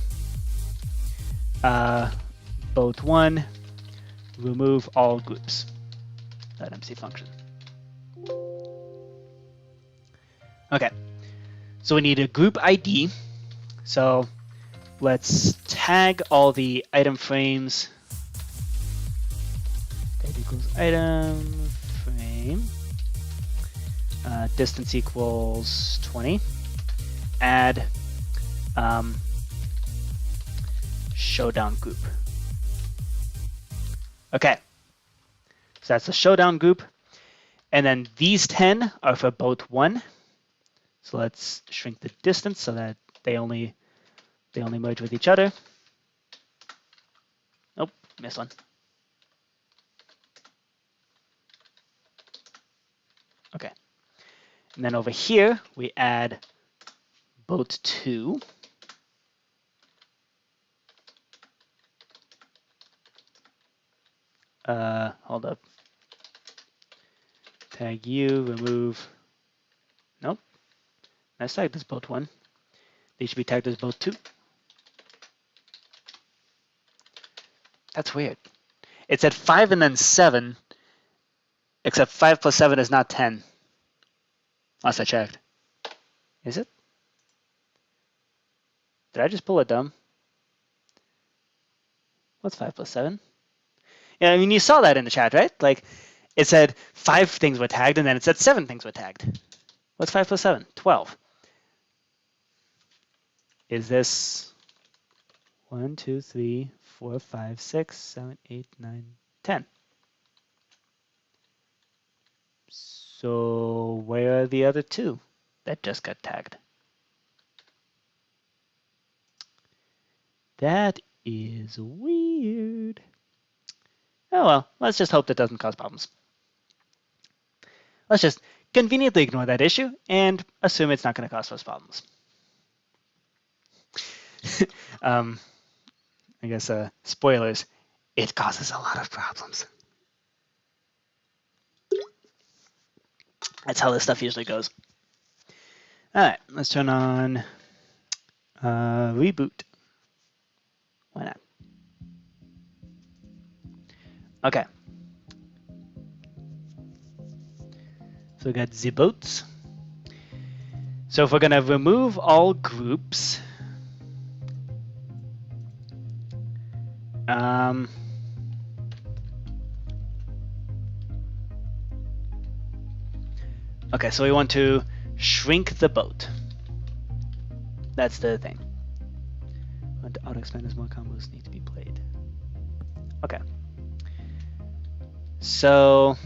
boat 1, remove all groups. That MC function. Okay. So we need a group ID. So let's tag all the item frames. That equals item frame. Distance equals 20. Add showdown group. Okay. So that's the showdown group. And then these 10 are for boat 1. So let's shrink the distance so that they only merge with each other. Oh, missed one. Okay. And then over here, we add boat 2. Hold up. Tag you, remove. Nope. Let's tag this boat 1. They should be tagged as boat 2. That's weird. It said 5 and then 7, except 5 plus 7 is not 10. Last I checked. Is it? Did I just pull a dumb? What's 5 plus 7? Yeah, I mean, you saw that in the chat, right? Like, it said 5 things were tagged, and then it said 7 things were tagged. What's 5 plus 7? 12. Is this 1, 2, 3, 4, 5, 6, 7, 8, 9, 10? So where are the other 2 that just got tagged? That is weird. Oh well, let's just hope that doesn't cause problems. Let's just conveniently ignore that issue and assume it's not going to cause us problems. I guess spoilers, it causes a lot of problems. That's how this stuff usually goes. All right, let's turn on Reboot. Why not? Okay. So we got the boats. So if we're going to remove all groups, okay, so we want to shrink the boat. That's the thing. Want to auto-expand as more combos need to be played. Okay. So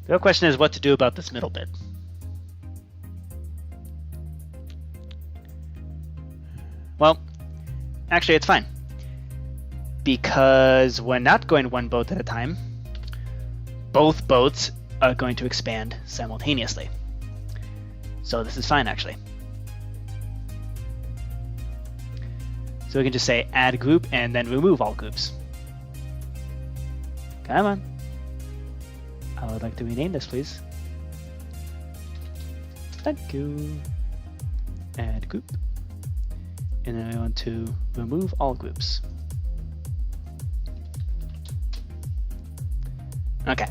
the real question is what to do about this middle bit. Well, actually it's fine, because we're not going one boat at a time. Both boats are going to expand simultaneously. So this is fine, actually. So we can just say add group and then remove all groups. Come on. I would like to rename this, please. Thank you. Add group. And then I want to remove all groups. Okay.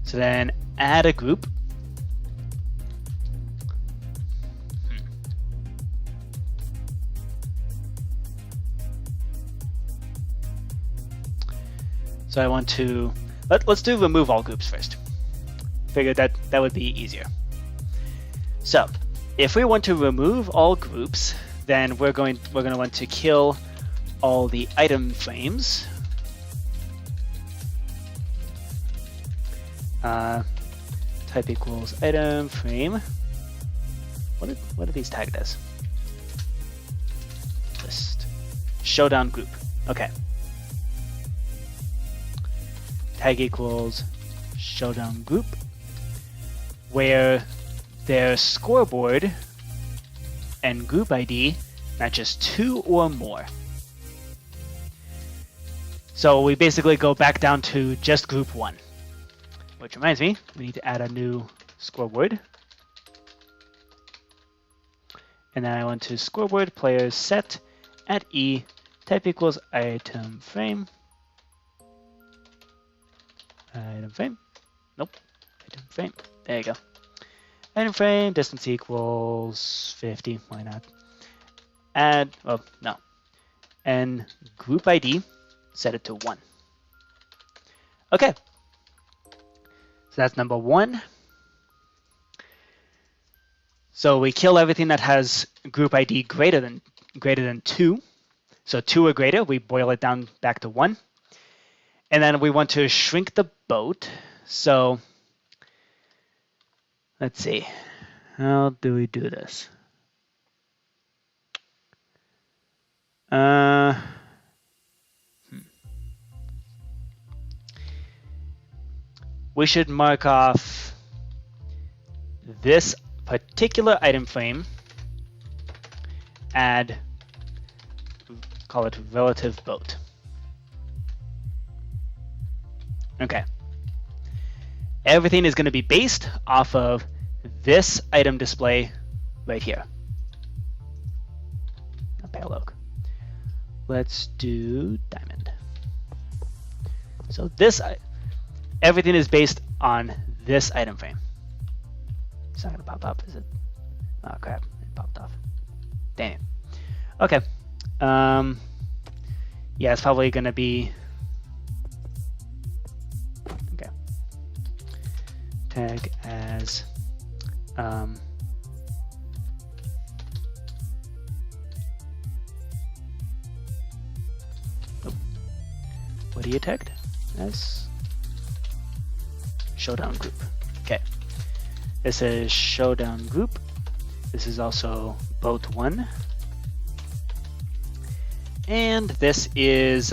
So then add a group. So I want to, let's do remove all groups first. Figured that would be easier. So if we want to remove all groups, then we're going to want to kill all the item frames. Type equals item frame. What are these tagged as? Just showdown group. Okay. Tag equals showdown group, where their scoreboard and group ID matches 2 or more. So we basically go back down to just group 1. Which reminds me, we need to add a new scoreboard. And then I want to scoreboard players set at E, type equals item frame. Item frame. Nope. Item frame. There you go. Item frame, distance equals 50. Why not? Add, oh, no. And group ID, set it to 1. Okay. So that's number 1. So we kill everything that has group ID greater than 2. So 2 or greater, we boil it down back to 1. And then we want to shrink the boat. So let's see. How do we do this? We should mark off this particular item frame, add, call it relative boat. Okay. Everything is going to be based off of this item display right here. Not pale oak. Let's do diamond. So this, everything is based on this item frame. It's not going to pop up, is it? Oh crap, it popped off. Dang it. Okay. Yeah, it's probably gonna be, okay. Tag as oh, what are you tagged as? Showdown group. Okay. This is showdown group. This is also boat 1. And this is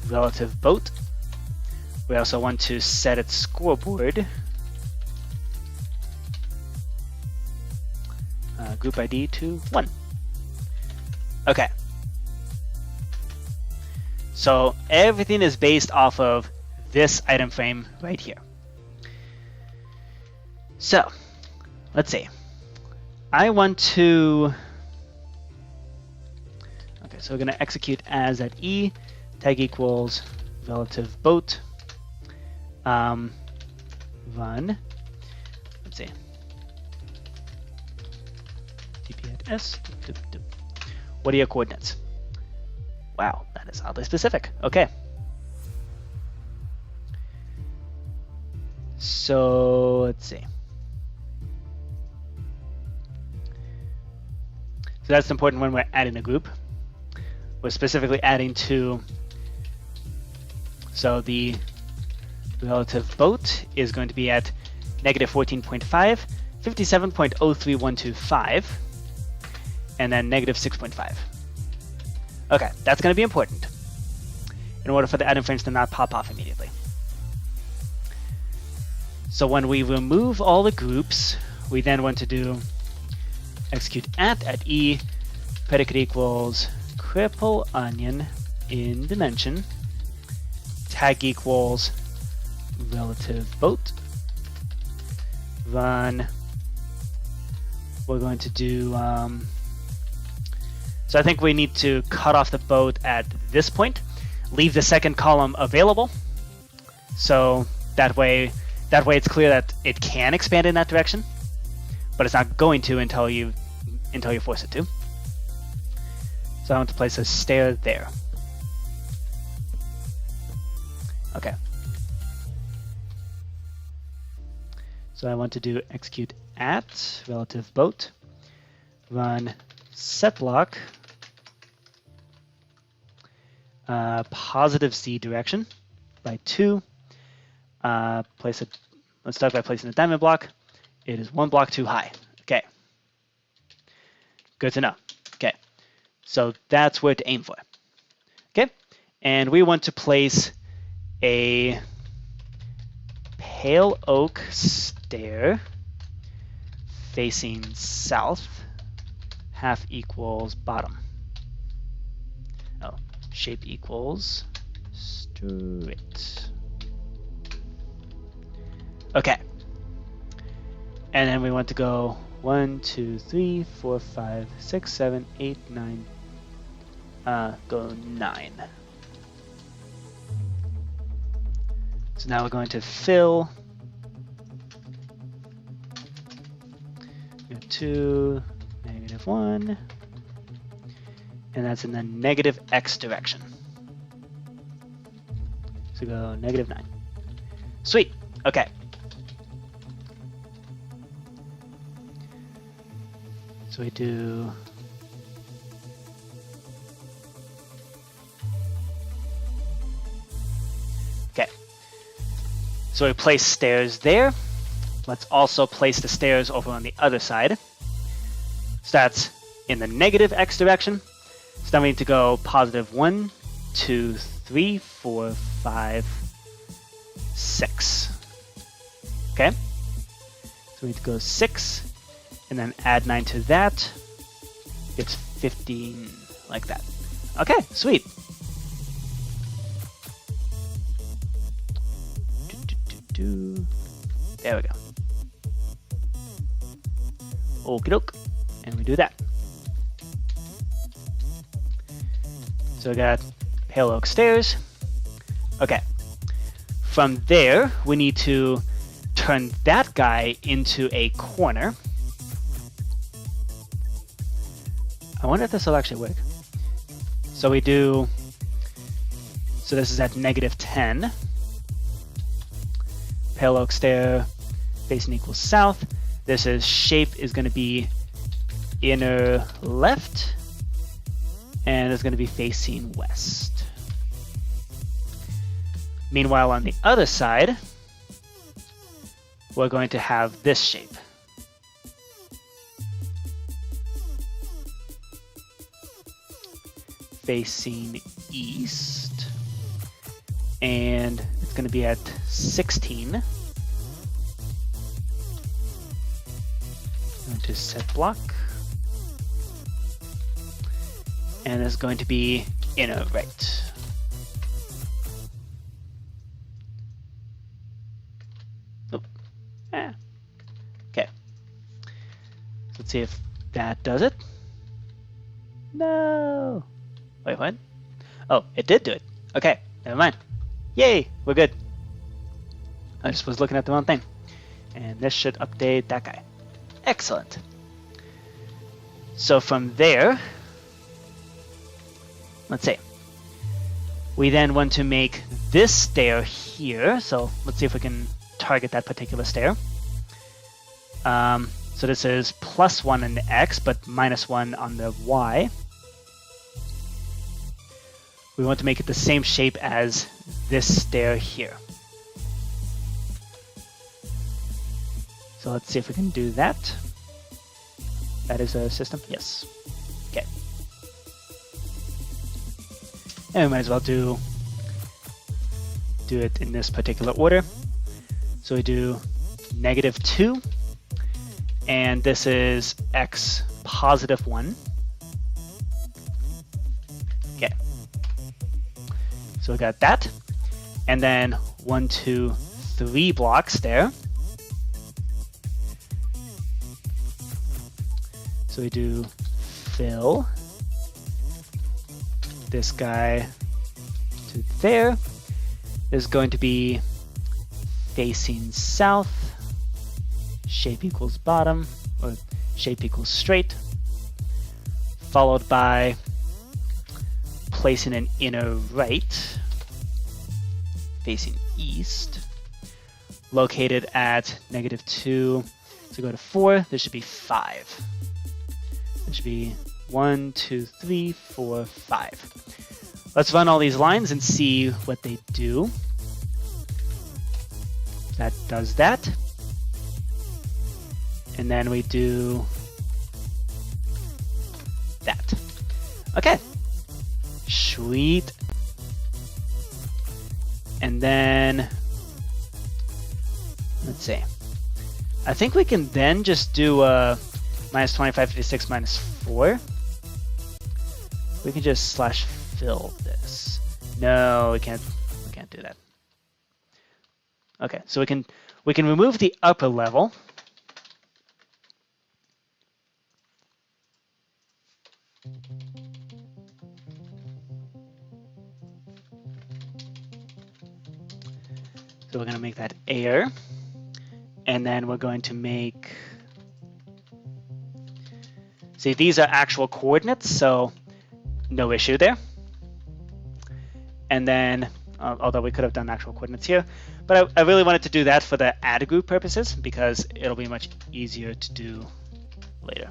relative boat. We also want to set its scoreboard. Group ID to 1. Okay. So everything is based off of this item frame right here. So let's see. I want to, okay, so we're going to execute as at E, tag equals relative boat, run, let's see, TP at S, what are your coordinates? Wow, that is oddly specific. Okay. So let's see. So that's important when we're adding a group. We're specifically adding to, so the relative boat is going to be at negative 14.5, 57.03125, and then negative 6.5. Okay, that's going to be important in order for the item frames to not pop off immediately. So when we remove all the groups, we then want to do execute at E, predicate equals cripple onion in dimension, tag equals relative boat, run. We're going to do, so I think we need to cut off the boat at this point, leave the second column available, so that way it's clear that it can expand in that direction, but it's not going to until you force it to. So I want to place a stair there. Okay. So I want to do execute at relative boat, run set block, positive Z direction by 2. Place it. Let's start by placing the diamond block. It is 1 block too high. Okay. Good to know. Okay. So that's where to aim for. Okay. And we want to place a pale oak stair facing south, half equals bottom. Oh, shape equals straight. Okay. And then we want to go 1, 2, 3, 4, 5, 6, 7, 8, 9. Go 9. So now we're going to fill 2, negative 1, and that's in the negative X direction. So go negative 9. Sweet. Okay. So we do okay. So we place stairs there. Let's also place the stairs over on the other side. So that's in the negative X direction. So then we need to go positive 1, 2, 3, 4, 5, 6. Okay. So we need to go 6. And then add 9 to that. It's 15, like that. Okay, sweet. There we go. Okie doke. And we do that. So we got pale oak stairs. Okay. From there, we need to turn that guy into a corner. I wonder if this will actually work. So we do, so this is at -10. Parallel stair facing equals south. This is shape is going to be inner left, and it's going to be facing west. Meanwhile, on the other side, we're going to have this shape. Facing east, and it's going to be at 16. Going to set block, and it's going to be inner right. Okay. So let's see if that does it. No. Wait, what? Oh, it did do it. Okay, never mind. Yay, we're good. I just was looking at the wrong thing. And this should update that guy. Excellent. So from there, let's see. We then want to make this stair here. So let's see if we can target that particular stair. So this is +1 on the X, but -1 on the Y. We want to make it the same shape as this stair here. So let's see if we can do that. That is a system? Yes. Okay. And we might as well do it in this particular order. So we do -2, and this is X +1. Okay. So we got that, and then 1, 2, 3 blocks there. So we do fill this guy to there. Is going to be facing south, shape equals bottom, or shape equals straight, followed by placing an inner right, facing east, located at -2. So go to 4, there should be 5. There should be 1, 2, 3, 4, 5. Let's run all these lines and see what they do. That does that. And then we do that. Okay. Sweet. And then, let's see. I think we can then just do -2556 -4. We can just /fill this. No, we can't do that. Okay, so we can remove the upper level. So we're going to make that air, and then we're going to make, see, these are actual coordinates, so no issue there. And then, although we could have done actual coordinates here, but I really wanted to do that for the add group purposes because it'll be much easier to do later.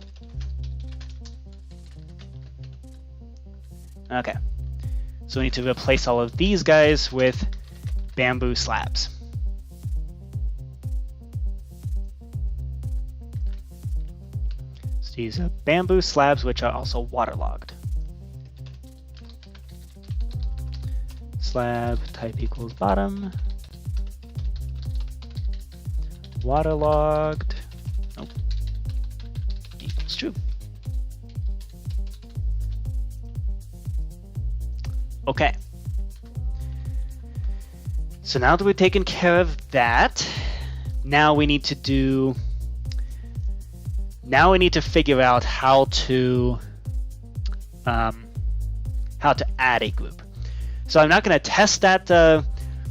Okay, so we need to replace all of these guys with bamboo slabs. So these are bamboo slabs which are also waterlogged. Slab type equals bottom. Waterlogged. Nope. Equals true. Okay. So now that we've taken care of that, now we need to figure out how to add a group. So I'm not going to test that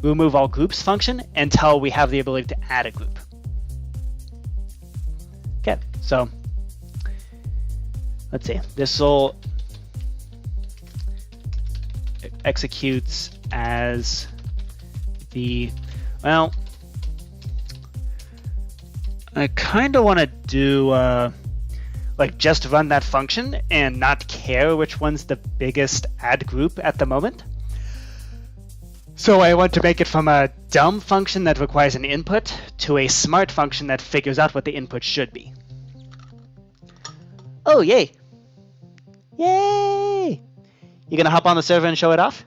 remove all groups function until we have the ability to add a group. Okay, so let's see. This will executes as the, well, I kind of want to do like just run that function and not care which one's the biggest add group at the moment. So I want to make it from a dumb function that requires an input to a smart function that figures out what the input should be. Oh, yay! Yay! You gonna hop on the server and show it off?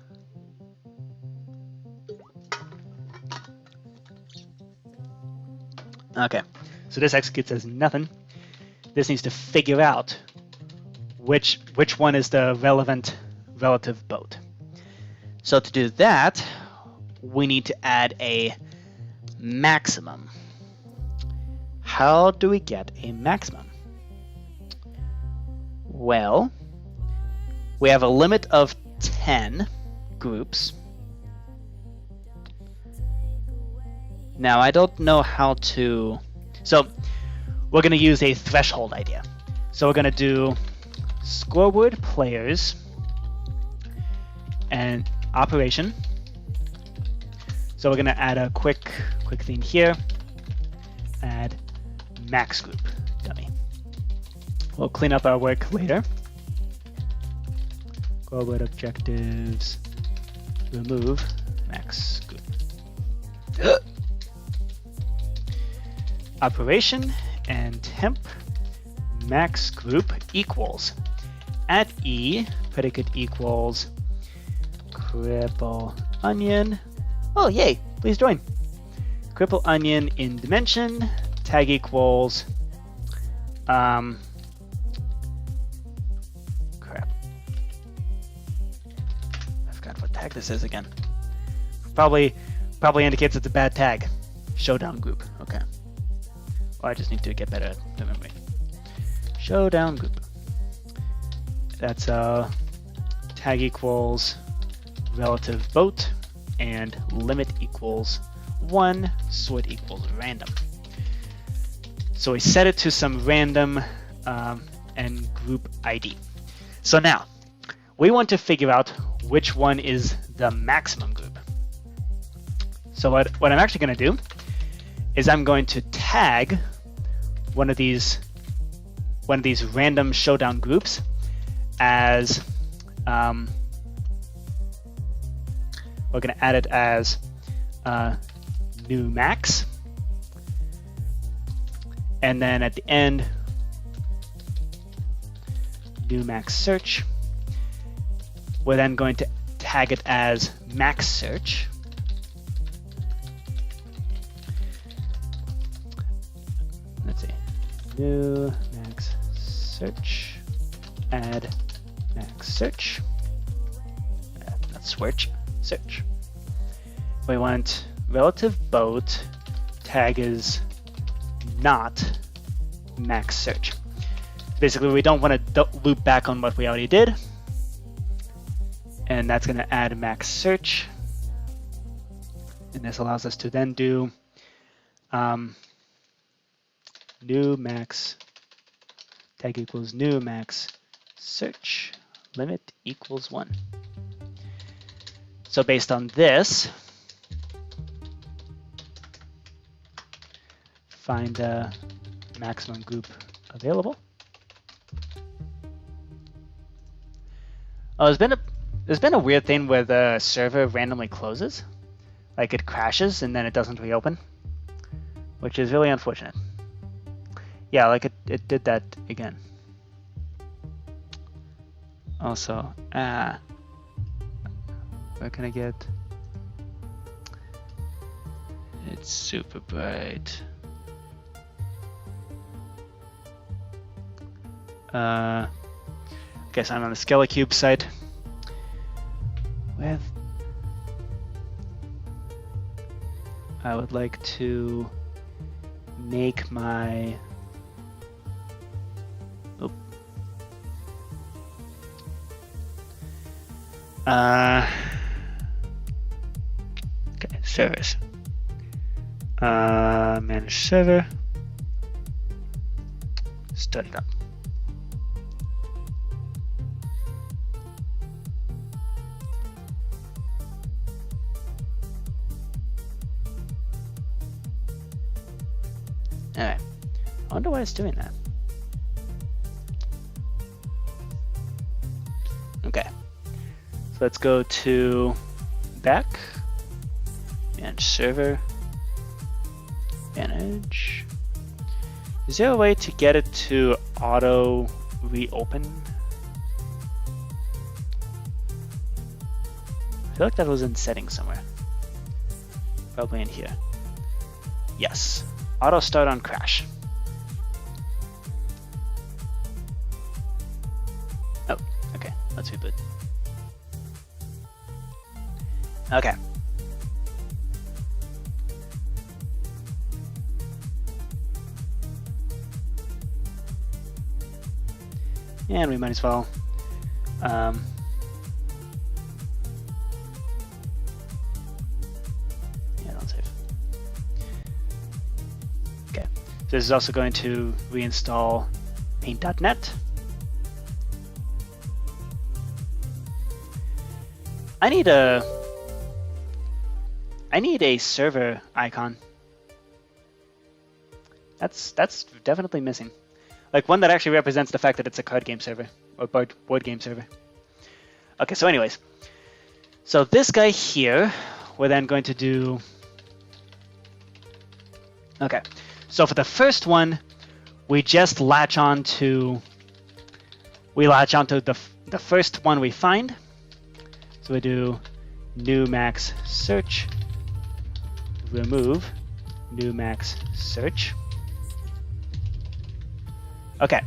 Okay, so this executes as nothing. This needs to figure out which one is the relevant relative boat. So to do that, we need to add a maximum. How do we get a maximum? Well, we have a limit of 10 groups. Now, I don't know how to... So, we're going to use a threshold idea. So we're going to do scoreboard players and operation. So we're going to add a quick thing here. Add max group dummy. We'll clean up our work later. Scoreboard objectives. Remove max group. Operation and temp max group equals at E predicate equals cripple onion. Oh, yay! Please join. Cripple onion in dimension tag equals crap. I forgot what tag this is again. Probably indicates it's a bad tag. Showdown group. Okay. Well, I just need to get better at remembering. Showdown group. That's tag equals relative boat and limit equals 1, sort equals random. So we set it to some random and group ID. So now we want to figure out which one is the maximum group. So what I'm actually going to do is I'm going to tag one of these random showdown groups as we're going to add it as new max, and then at the end new max search. We're then going to tag it as max search. Let's see, new max search, add max search, not search, search. We want relative boat tag is not max search. Basically, we don't want to loop back on what we already did, and that's going to add max search. And this allows us to then do new max tag equals new max search limit equals 1. So based on this, find the maximum group available. Oh, there's been a weird thing where the server randomly closes, like it crashes and then it doesn't reopen, which is really unfortunate. Yeah, like it did that again. Also, where can I get? It's super bright. Guess I'm on the ScalaCube site. With I would like to make my okay, servers. Manage server. Start it up. Alright. I wonder why it's doing that. Okay. So let's go to back. Manage server. Manage. Is there a way to get it to auto reopen? I feel like that was in settings somewhere. Probably in here. Yes. Auto start on crash. Oh, okay. Let's reboot. Okay. And we might as well yeah, don't save. Okay, so this is also going to reinstall paint.net. I need a server icon. That's definitely missing. Like one that actually represents the fact that it's a card game server or board game server. Okay, so anyways. So this guy here, we're then going to do... Okay, so for the first one, we just latch on to... We latch onto the first one we find. So we do new max search, remove new max search. Okay,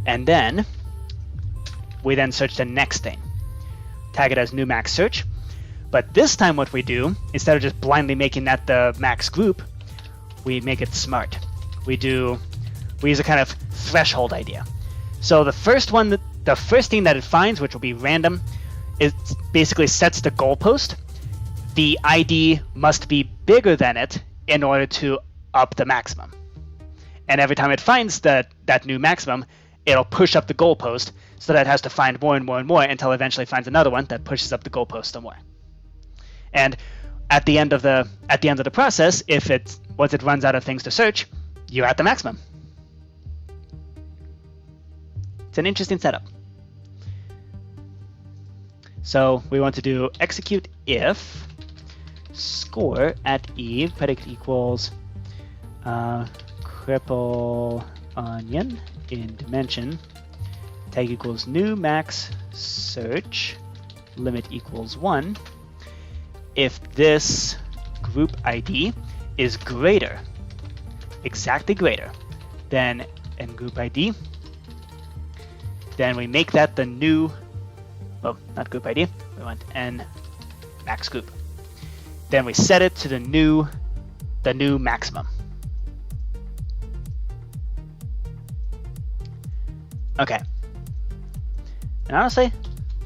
and then we then search the next thing. Tag it as new max search. But this time what we do, instead of just blindly making that the max group, we make it smart. We use a kind of threshold idea. So the first thing that it finds, which will be random, it basically sets the goalpost. The ID must be bigger than it in order to up the maximum. And every time it finds that new maximum, it'll push up the goalpost so that it has to find more and more and more until it eventually finds another one that pushes up the goalpost some more. And at the end of the process, once it runs out of things to search, you're at the maximum. It's an interesting setup. So we want to do execute if score at e predicate equals cripple onion in dimension, tag equals new max search, limit equals 1, if this group ID is greater, exactly greater than n group ID, then we make that the new, well, not group ID, we want n max group. Then we set it to the new maximum. Okay. And honestly,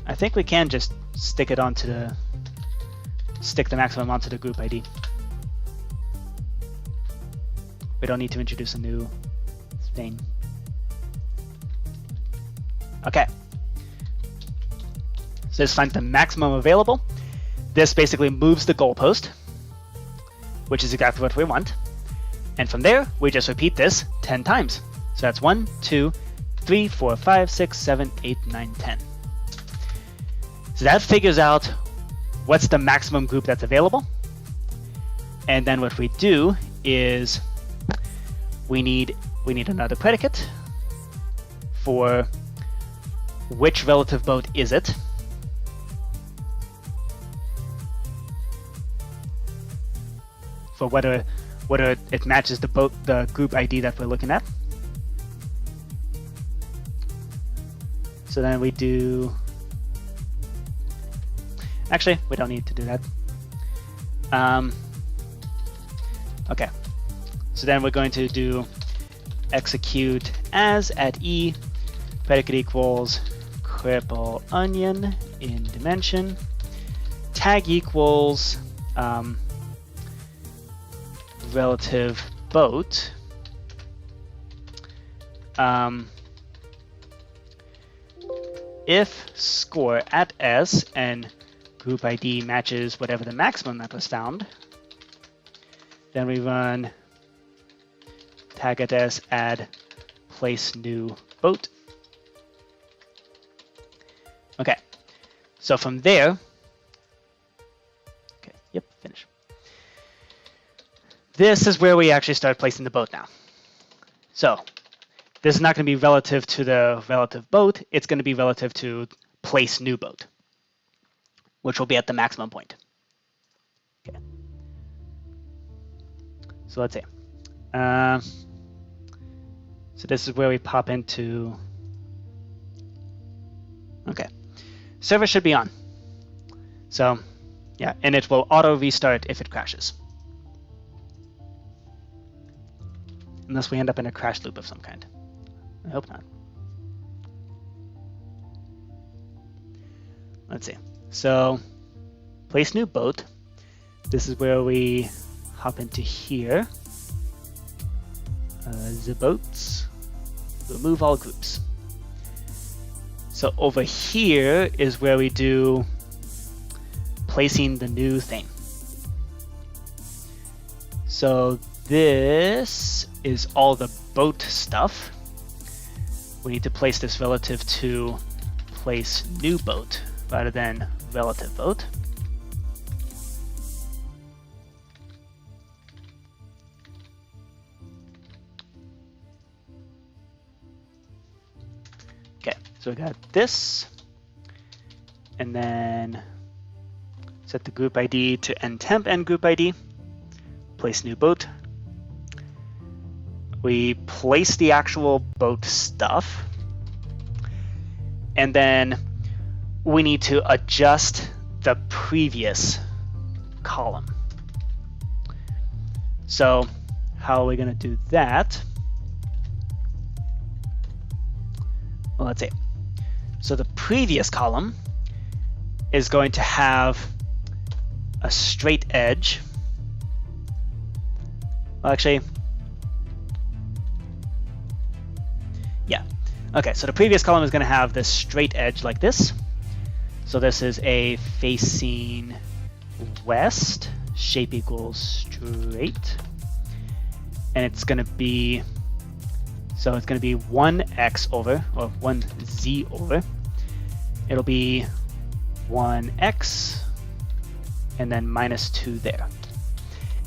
I think we can just stick the maximum onto the group ID. We don't need to introduce a new thing. Okay. So this finds the maximum available. This basically moves the goalpost, which is exactly what we want. And from there, we just repeat this 10 times. So that's 1, 2, 3, 4, 5, 6, 7, 8, 9, 10. So that figures out what's the maximum group that's available. And then what we do is we need another predicate for which relative boat is it. For whether it matches the group ID that we're looking at. So then we do, actually, we don't need to do that. Okay, so then we're going to do execute as at e, predicate equals cripple onion in dimension, tag equals relative boat, if score at s and group ID matches whatever the maximum that was found, then we run tag at s add place new boat. Okay, so from there, okay, yep, finish. This is where we actually start placing the boat now. So this is not going to be relative to the relative boat. It's going to be relative to place new boat, which will be at the maximum point. Okay. So let's see. So this is where we pop into. Okay. Server should be on. So yeah, and it will auto restart if it crashes. Unless we end up in a crash loop of some kind. I hope not. Let's see. So place new boat. This is where we hop into here. The boats. Remove all groups. So over here is where we do placing the new thing. So this is all the boat stuff. We need to place this relative to place new boat rather than relative boat. Okay, so we got this, and then set the group ID to ntemp and group ID, place new boat. We place the actual boat stuff, and then we need to adjust the previous column. So how are we going to do that? Well, let's see. So the previous column is going to have a straight edge. Well, actually, yeah. Okay, so the previous column is going to have this straight edge like this. So this is a facing west, shape equals straight. And it's going to be, so it's going to be 1x over, or 1z over. It'll be 1x, and then minus 2 there.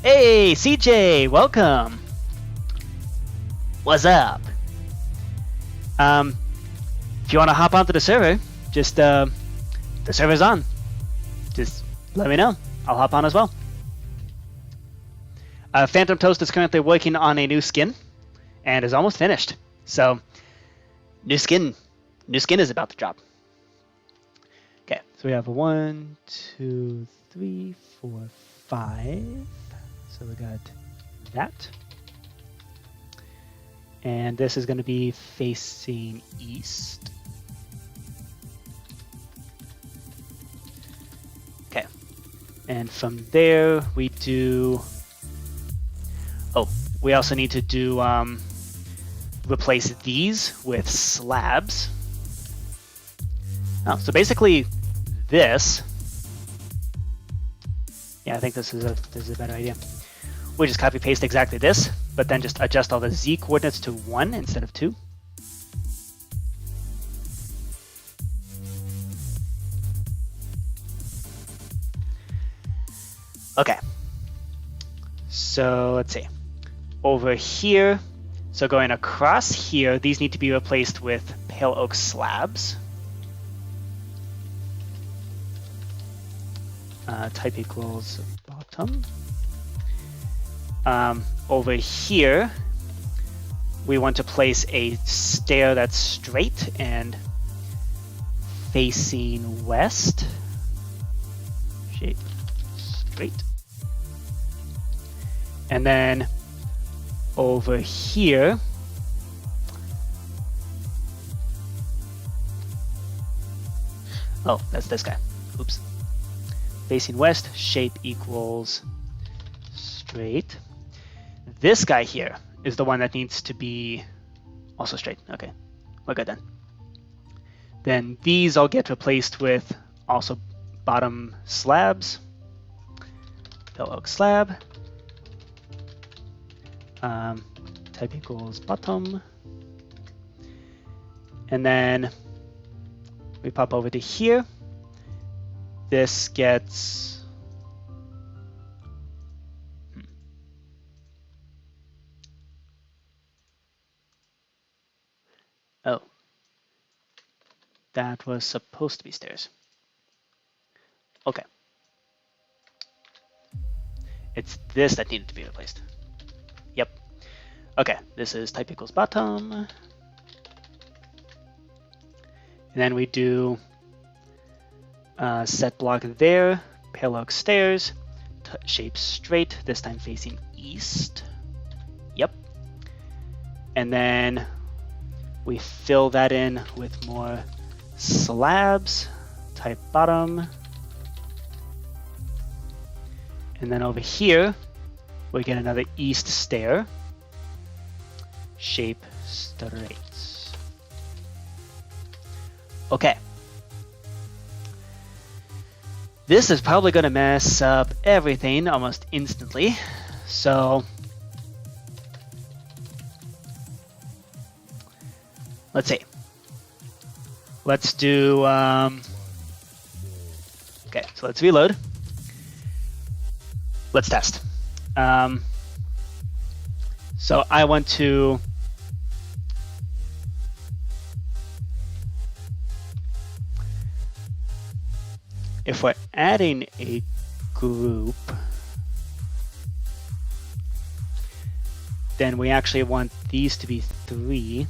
Hey, CJ, welcome. What's up? If you want to hop onto the server, just the server's on. Just let me know. I'll hop on as well. Phantom Toast is currently working on a new skin and is almost finished. So new skin is about to drop. Okay, so we have 1, 2, 3, 4, 5. So we got that. And this is going to be facing east. Okay. And from there we do, oh, we also need to do replace these with slabs. Oh, so basically this, yeah, I think this is a better idea. We just copy paste exactly this, but then just adjust all the z coordinates to 1 instead of 2. Okay. So let's see. Over here, so going across here, these need to be replaced with pale oak slabs. Type equals bottom. Over here, we want to place a stair that's straight and facing west. Shape straight. And then over here, oh, that's this guy. Oops. Facing west, shape equals straight. This guy here is the one that needs to be also straight. Okay, we're good then. Then these all get replaced with also bottom slabs. Fill oak slab. Type equals bottom. And then we pop over to here. This gets oh, that was supposed to be stairs. Okay. It's this that needed to be replaced. Yep. Okay, this is type equals bottom. And then we do set block there, parallel stairs, shape straight, this time facing east. Yep. And then we fill that in with more slabs, type bottom. And then over here, we get another east stair, shape straight. Okay. This is probably going to mess up everything almost instantly. So let's see. Let's do, okay, so let's reload. Let's test. So I want to if we're adding a group, then we actually want these to be 3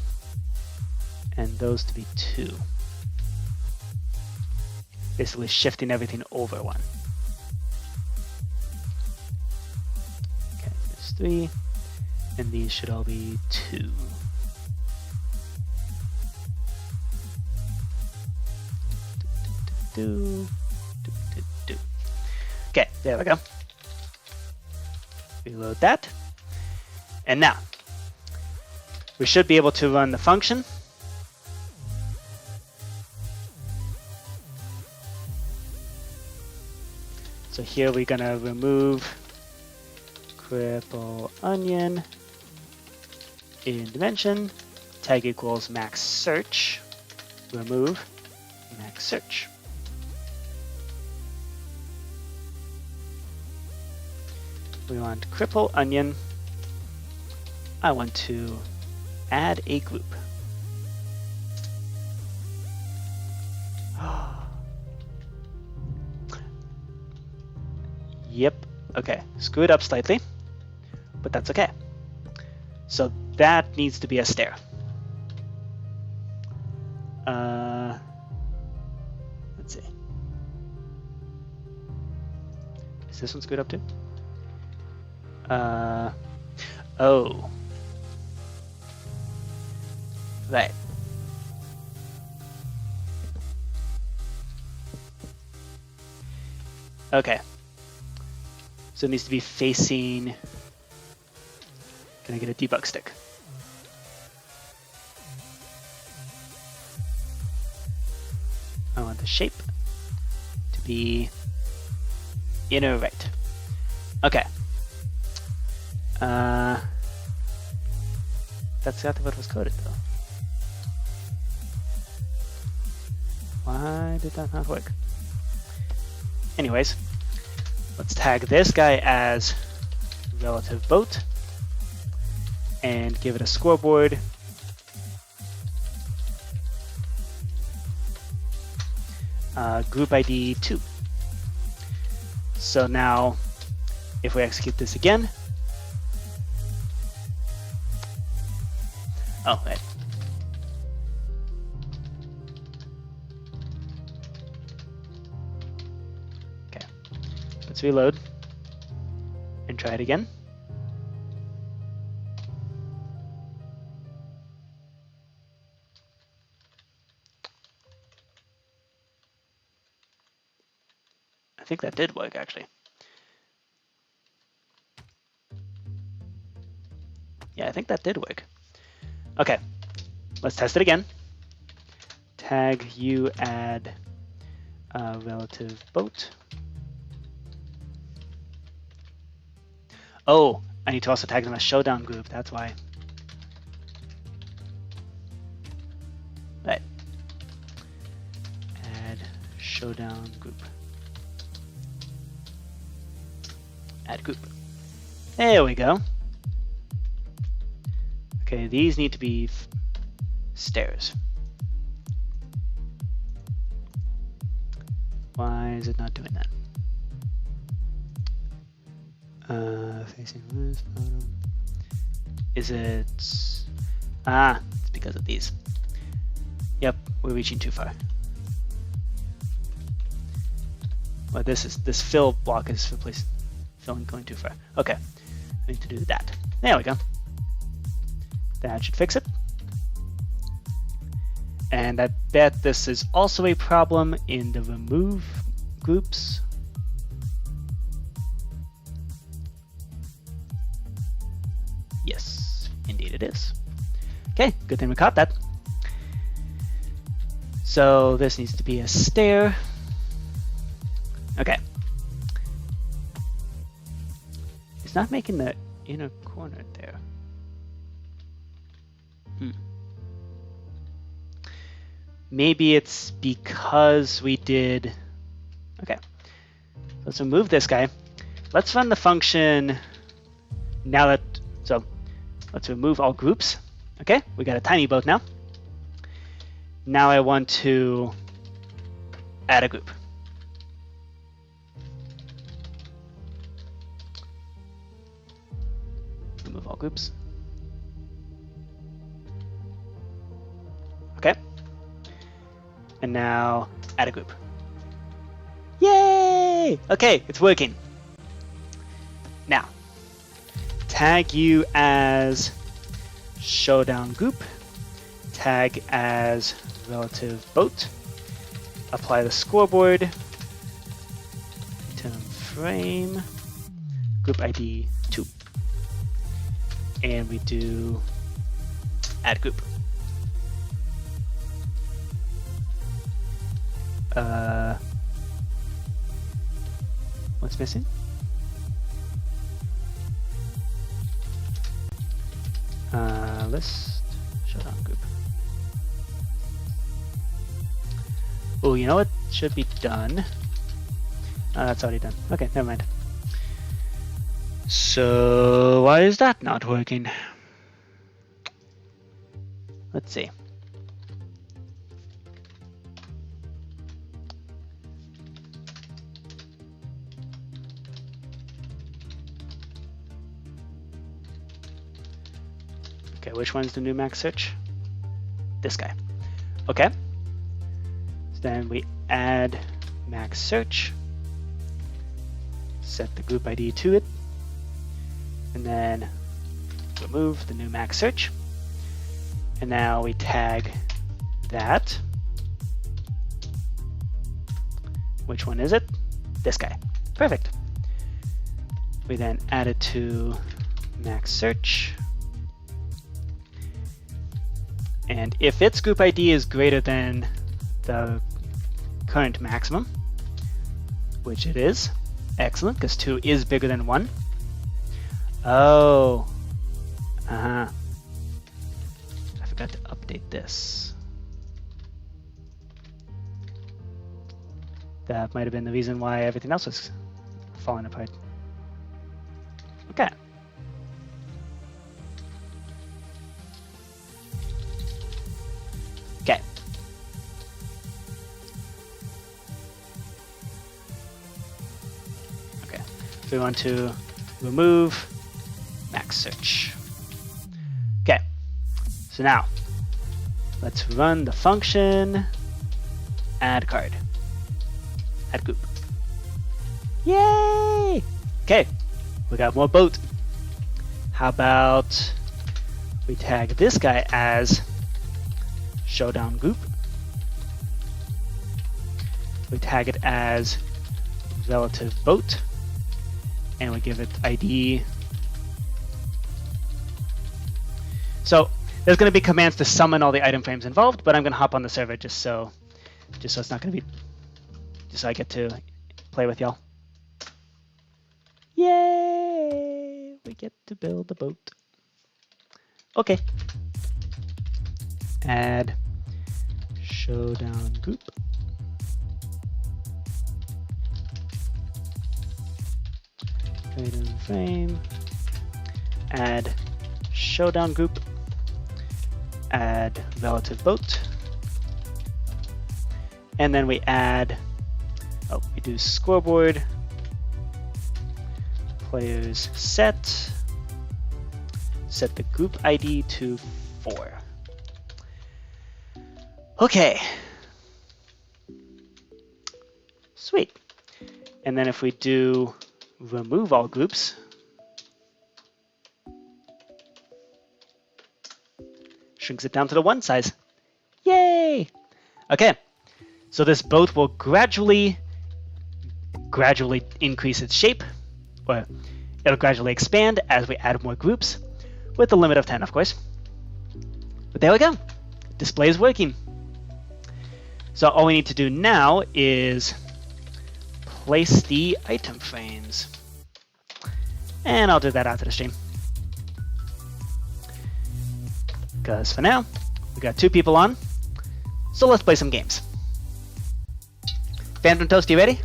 and those to be 2. Basically shifting everything over 1. Okay, there's 3, and these should all be 2. Okay, there we go. Reload that. And now, we should be able to run the function. So here we're gonna remove cripple onion in dimension, tag equals max search, remove max search. We want cripple onion. I want to add a group. Yep, okay, screw it up slightly, but that's okay. So that needs to be a stair. Let's see. Is this one screwed up too? Oh. Right. Okay. So it needs to be facing. Can I get a debug stick? I want the shape to be inner right. Okay. That's exactly what was coded though. Why did that not work? Anyways, let's tag this guy as relative boat and give it a scoreboard. Group ID 2. So now, if we execute this again, oh, right. Okay, let's reload and try it again. I think that did work actually. Yeah, I think that did work. Okay, let's test it again. Tag you add relative boat. Oh, I need to also tag them as showdown group. That's why. Right. Add showdown group. Add group. There we go. Okay, these need to be stairs. Why is it not doing that? Facing this bottom. Is it? Ah, it's because of these. Yep, we're reaching too far. Well, this fill block is filling going too far. Okay, I need to do that. There we go. That should fix it. And I bet this is also a problem in the remove groups. Yes, indeed it is. Okay, good thing we caught that. So this needs to be a stair. Okay. It's not making the inner corner there. Maybe it's because we did... Okay, let's remove this guy. Let's run the function now that... So let's remove all groups. Okay, we got a tiny boat now. Now I want to add a group. Remove all groups. Okay. And now add a group. Yay! Okay, it's working. Now, tag you as showdown group, tag as relative boat, apply the scoreboard, item frame, group ID 2. And we do add group. What's missing? List showdown group. Oh, you know what should be done? That's already done. Okay, never mind. So why is that not working? Let's see. Okay, which one's the new max search? This guy. Okay. So then we add max search, set the group ID to it, and then remove the new max search. And now we tag that. Which one is it? This guy. Perfect. We then add it to max search. And if its group ID is greater than the current maximum, which it is, excellent, because 2 is bigger than 1. Oh, I forgot to update this. That might have been the reason why everything else was falling apart. Okay. Okay. Okay. So we want to remove max search. Okay. So now let's run the function add card. Add group. Yay! Okay. We got more boat. How about we tag this guy as showdown group. We tag it as relative boat, and we give it ID So there's going to be commands to summon all the item frames involved, but I'm going to hop on the server just so it's not going to be, just so I get to play with y'all. Yay! We get to build a boat. Okay. Add showdown group. Item frame. Add showdown group. Add relative boat. And then we add, we do scoreboard, players set the group ID to 4. Okay. Sweet. And then if we do remove all groups, shrinks it down to the 1 size. Yay! Okay. So this boat will gradually increase its shape, or it'll gradually expand as we add more groups, with a limit of 10, of course. But there we go. Display is working. So all we need to do now is place the item frames. And I'll do that after the stream. Because for now, we got 2 people on. So let's play some games. Phantom Toast, you ready?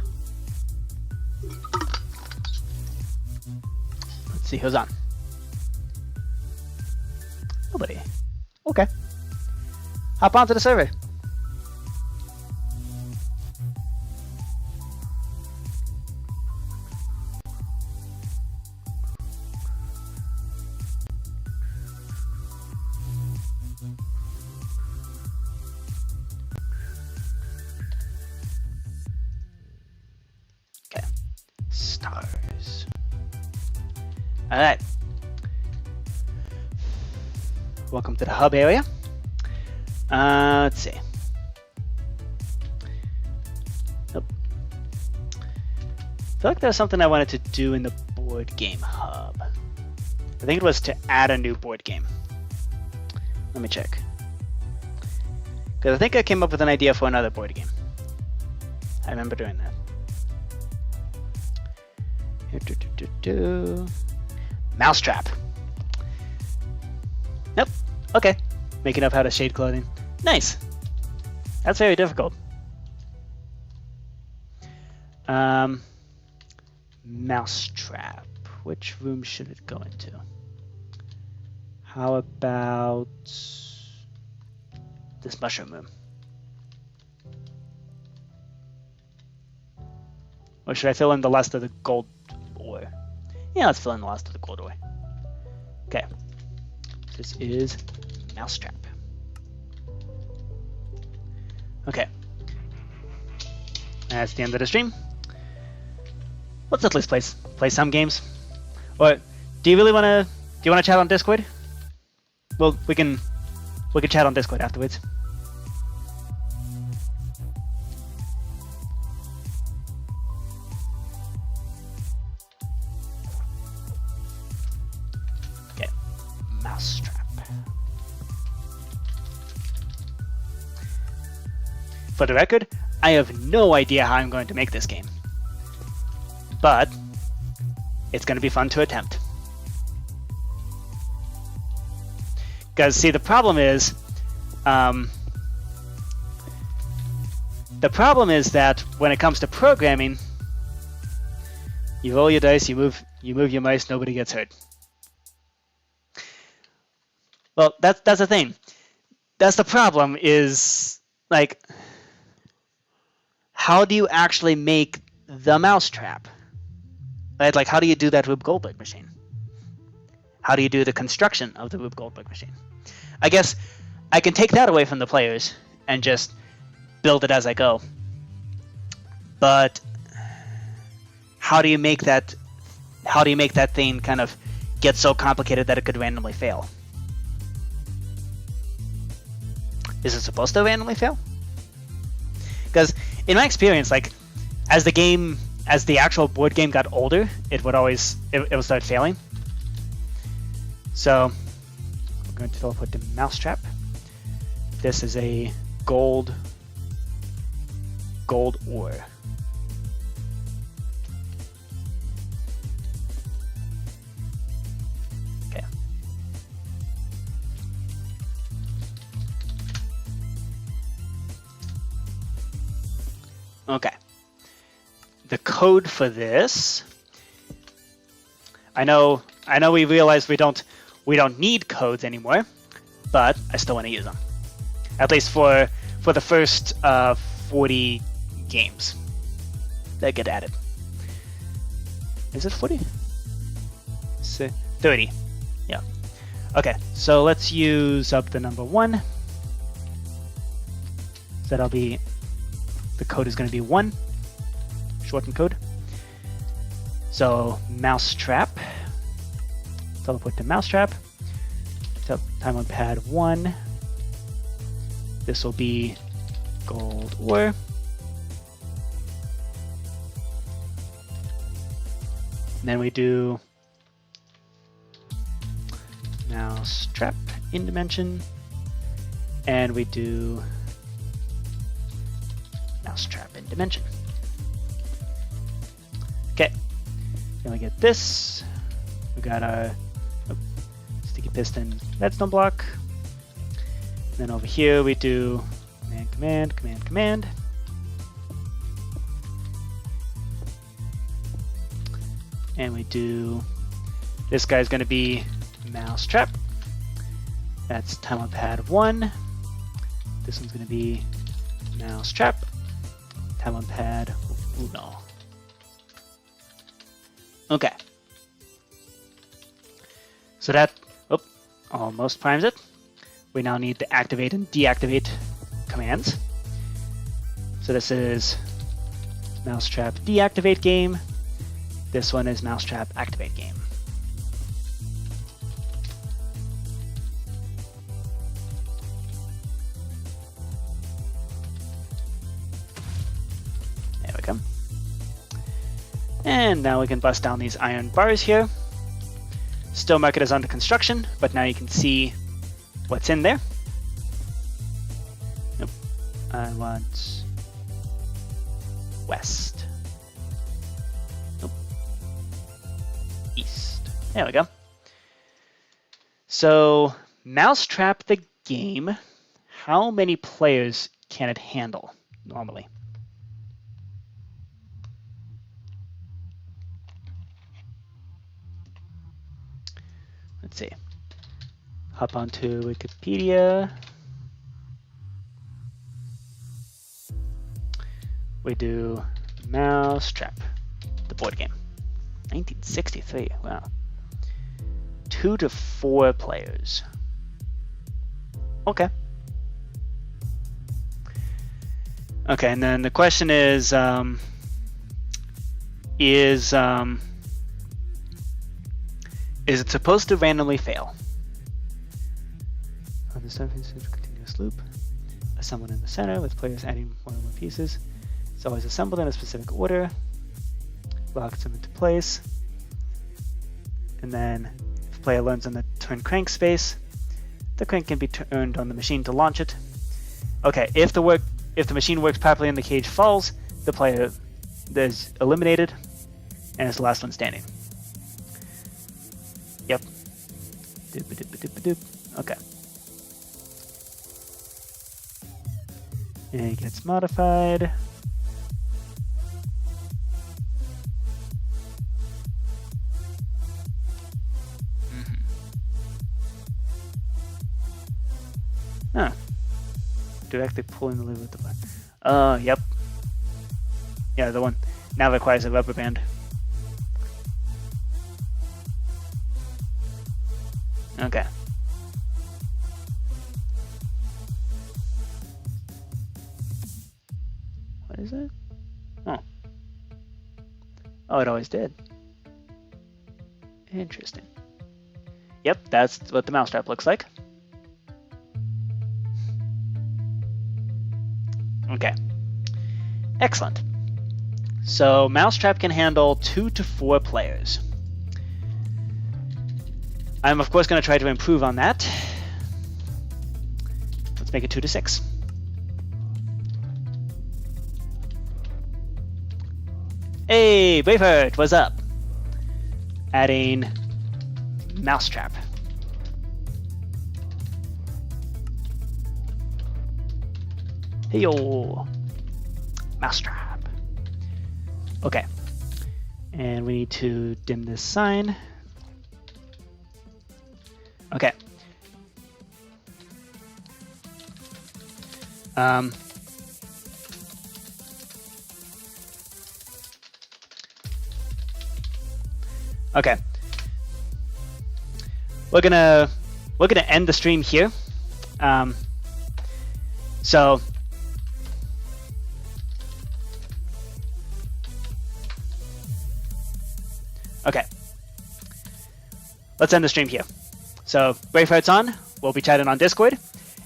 Let's see who's on. Nobody. Okay. Hop onto the server. Okay. Stars. All right. Welcome to the hub area. Let's see. Nope. I feel like there's something I wanted to do in the board game hub. I think it was to add a new board game. Let me check. Because I think I came up with an idea for another board game. I remember doing that. Mousetrap. Nope. Okay. Making up how to shade clothing. Nice. That's very difficult. Mousetrap. Which room should it go into? How about this mushroom room? Or should I fill in the last of the gold ore? Yeah, let's fill in the last of the gold ore. Okay. This is Mousetrap. Okay. That's the end of the stream. Let's at least play some games. Or do you want to chat on Discord? Well, we can chat on Discord afterwards. Okay. Mousetrap. For the record, I have no idea how I'm going to make this game. But it's going to be fun to attempt. Because, see, the problem is that when it comes to programming, you roll your dice, you move your mice, nobody gets hurt. Well, that's the thing. That's the problem is, like, how do you actually make the mousetrap? Right? Like, how do you do that Rube Goldberg machine? How do you do the construction of the Rube Goldberg machine? I guess I can take that away from the players and just build it as I go. But how do you make that thing kind of get so complicated that it could randomly fail? Is it supposed to randomly fail? Because in my experience, like, as the actual board game got older, it would start failing. So going to teleport to Mousetrap. This is a gold ore. Okay. Okay. The code for this, I know we realize we don't need codes anymore, but I still want to use them. At least for the first 40 games that get added. Is it 40? 30. Yeah. Okay, so let's use up the number 1. So that'll be, the code is going to be 1, shortened code. So Mousetrap, teleport to Mousetrap, time on pad 1. This will be gold ore. And then we do Mousetrap in dimension, and we do Mousetrap in dimension. Okay, then we get this. We got our sticky piston redstone block. And then over here we do command. And we do, this guy's going to be Mousetrap. That's time on pad 1. This one's going to be Mousetrap. Time on pad 1. Okay. So that almost primes it. We now need to activate and deactivate commands. So this is Mousetrap deactivate game. This one is Mousetrap activate game. There we go. And now we can bust down these iron bars here. Still mark it as under construction, but now you can see what's in there. Nope. I want west. Nope. East. There we go. So, Mousetrap the game, how many players can it handle normally? Let's see. Hop onto Wikipedia. We do Mousetrap, the board game. 1963, wow. 2 to 4 players. Okay. Okay, and then the question is it supposed to randomly fail? On the surface of a continuous loop, assembled in the center with players adding more and more pieces. It's always assembled in a specific order. Locks them into place. And then if the player learns on the turn crank space, the crank can be turned on the machine to launch it. Okay, if the machine works properly and the cage falls, the player is eliminated and it's the last one standing. Yep. Okay. And it gets modified. Huh. Directly pulling the lever with the button. Yep. Yeah, the one now requires a rubber band. Okay. What is it? Oh. Oh, it always did. Interesting. Yep, that's what the Mousetrap looks like. Okay. Excellent. So Mousetrap can handle 2 to 4 players. I'm of course going to try to improve on that. Let's make it 2 to 6. Hey, Braveheart, what's up? Adding mousetrap. Hey yo, mousetrap. Okay, and we need to dim this sign. Okay. Okay. We're gonna end the stream here. So okay. Let's end the stream here. So Braveheart's on. We'll be chatting on Discord,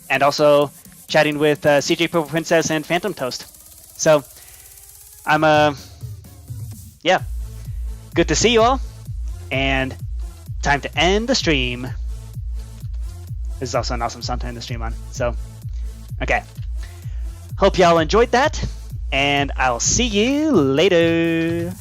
and also chatting with CJ Purple Princess and Phantom Toast. So I'm yeah. Good to see you all. And time to end the stream. This is also an awesome song to end the stream on. So, okay. Hope y'all enjoyed that, and I'll see you later.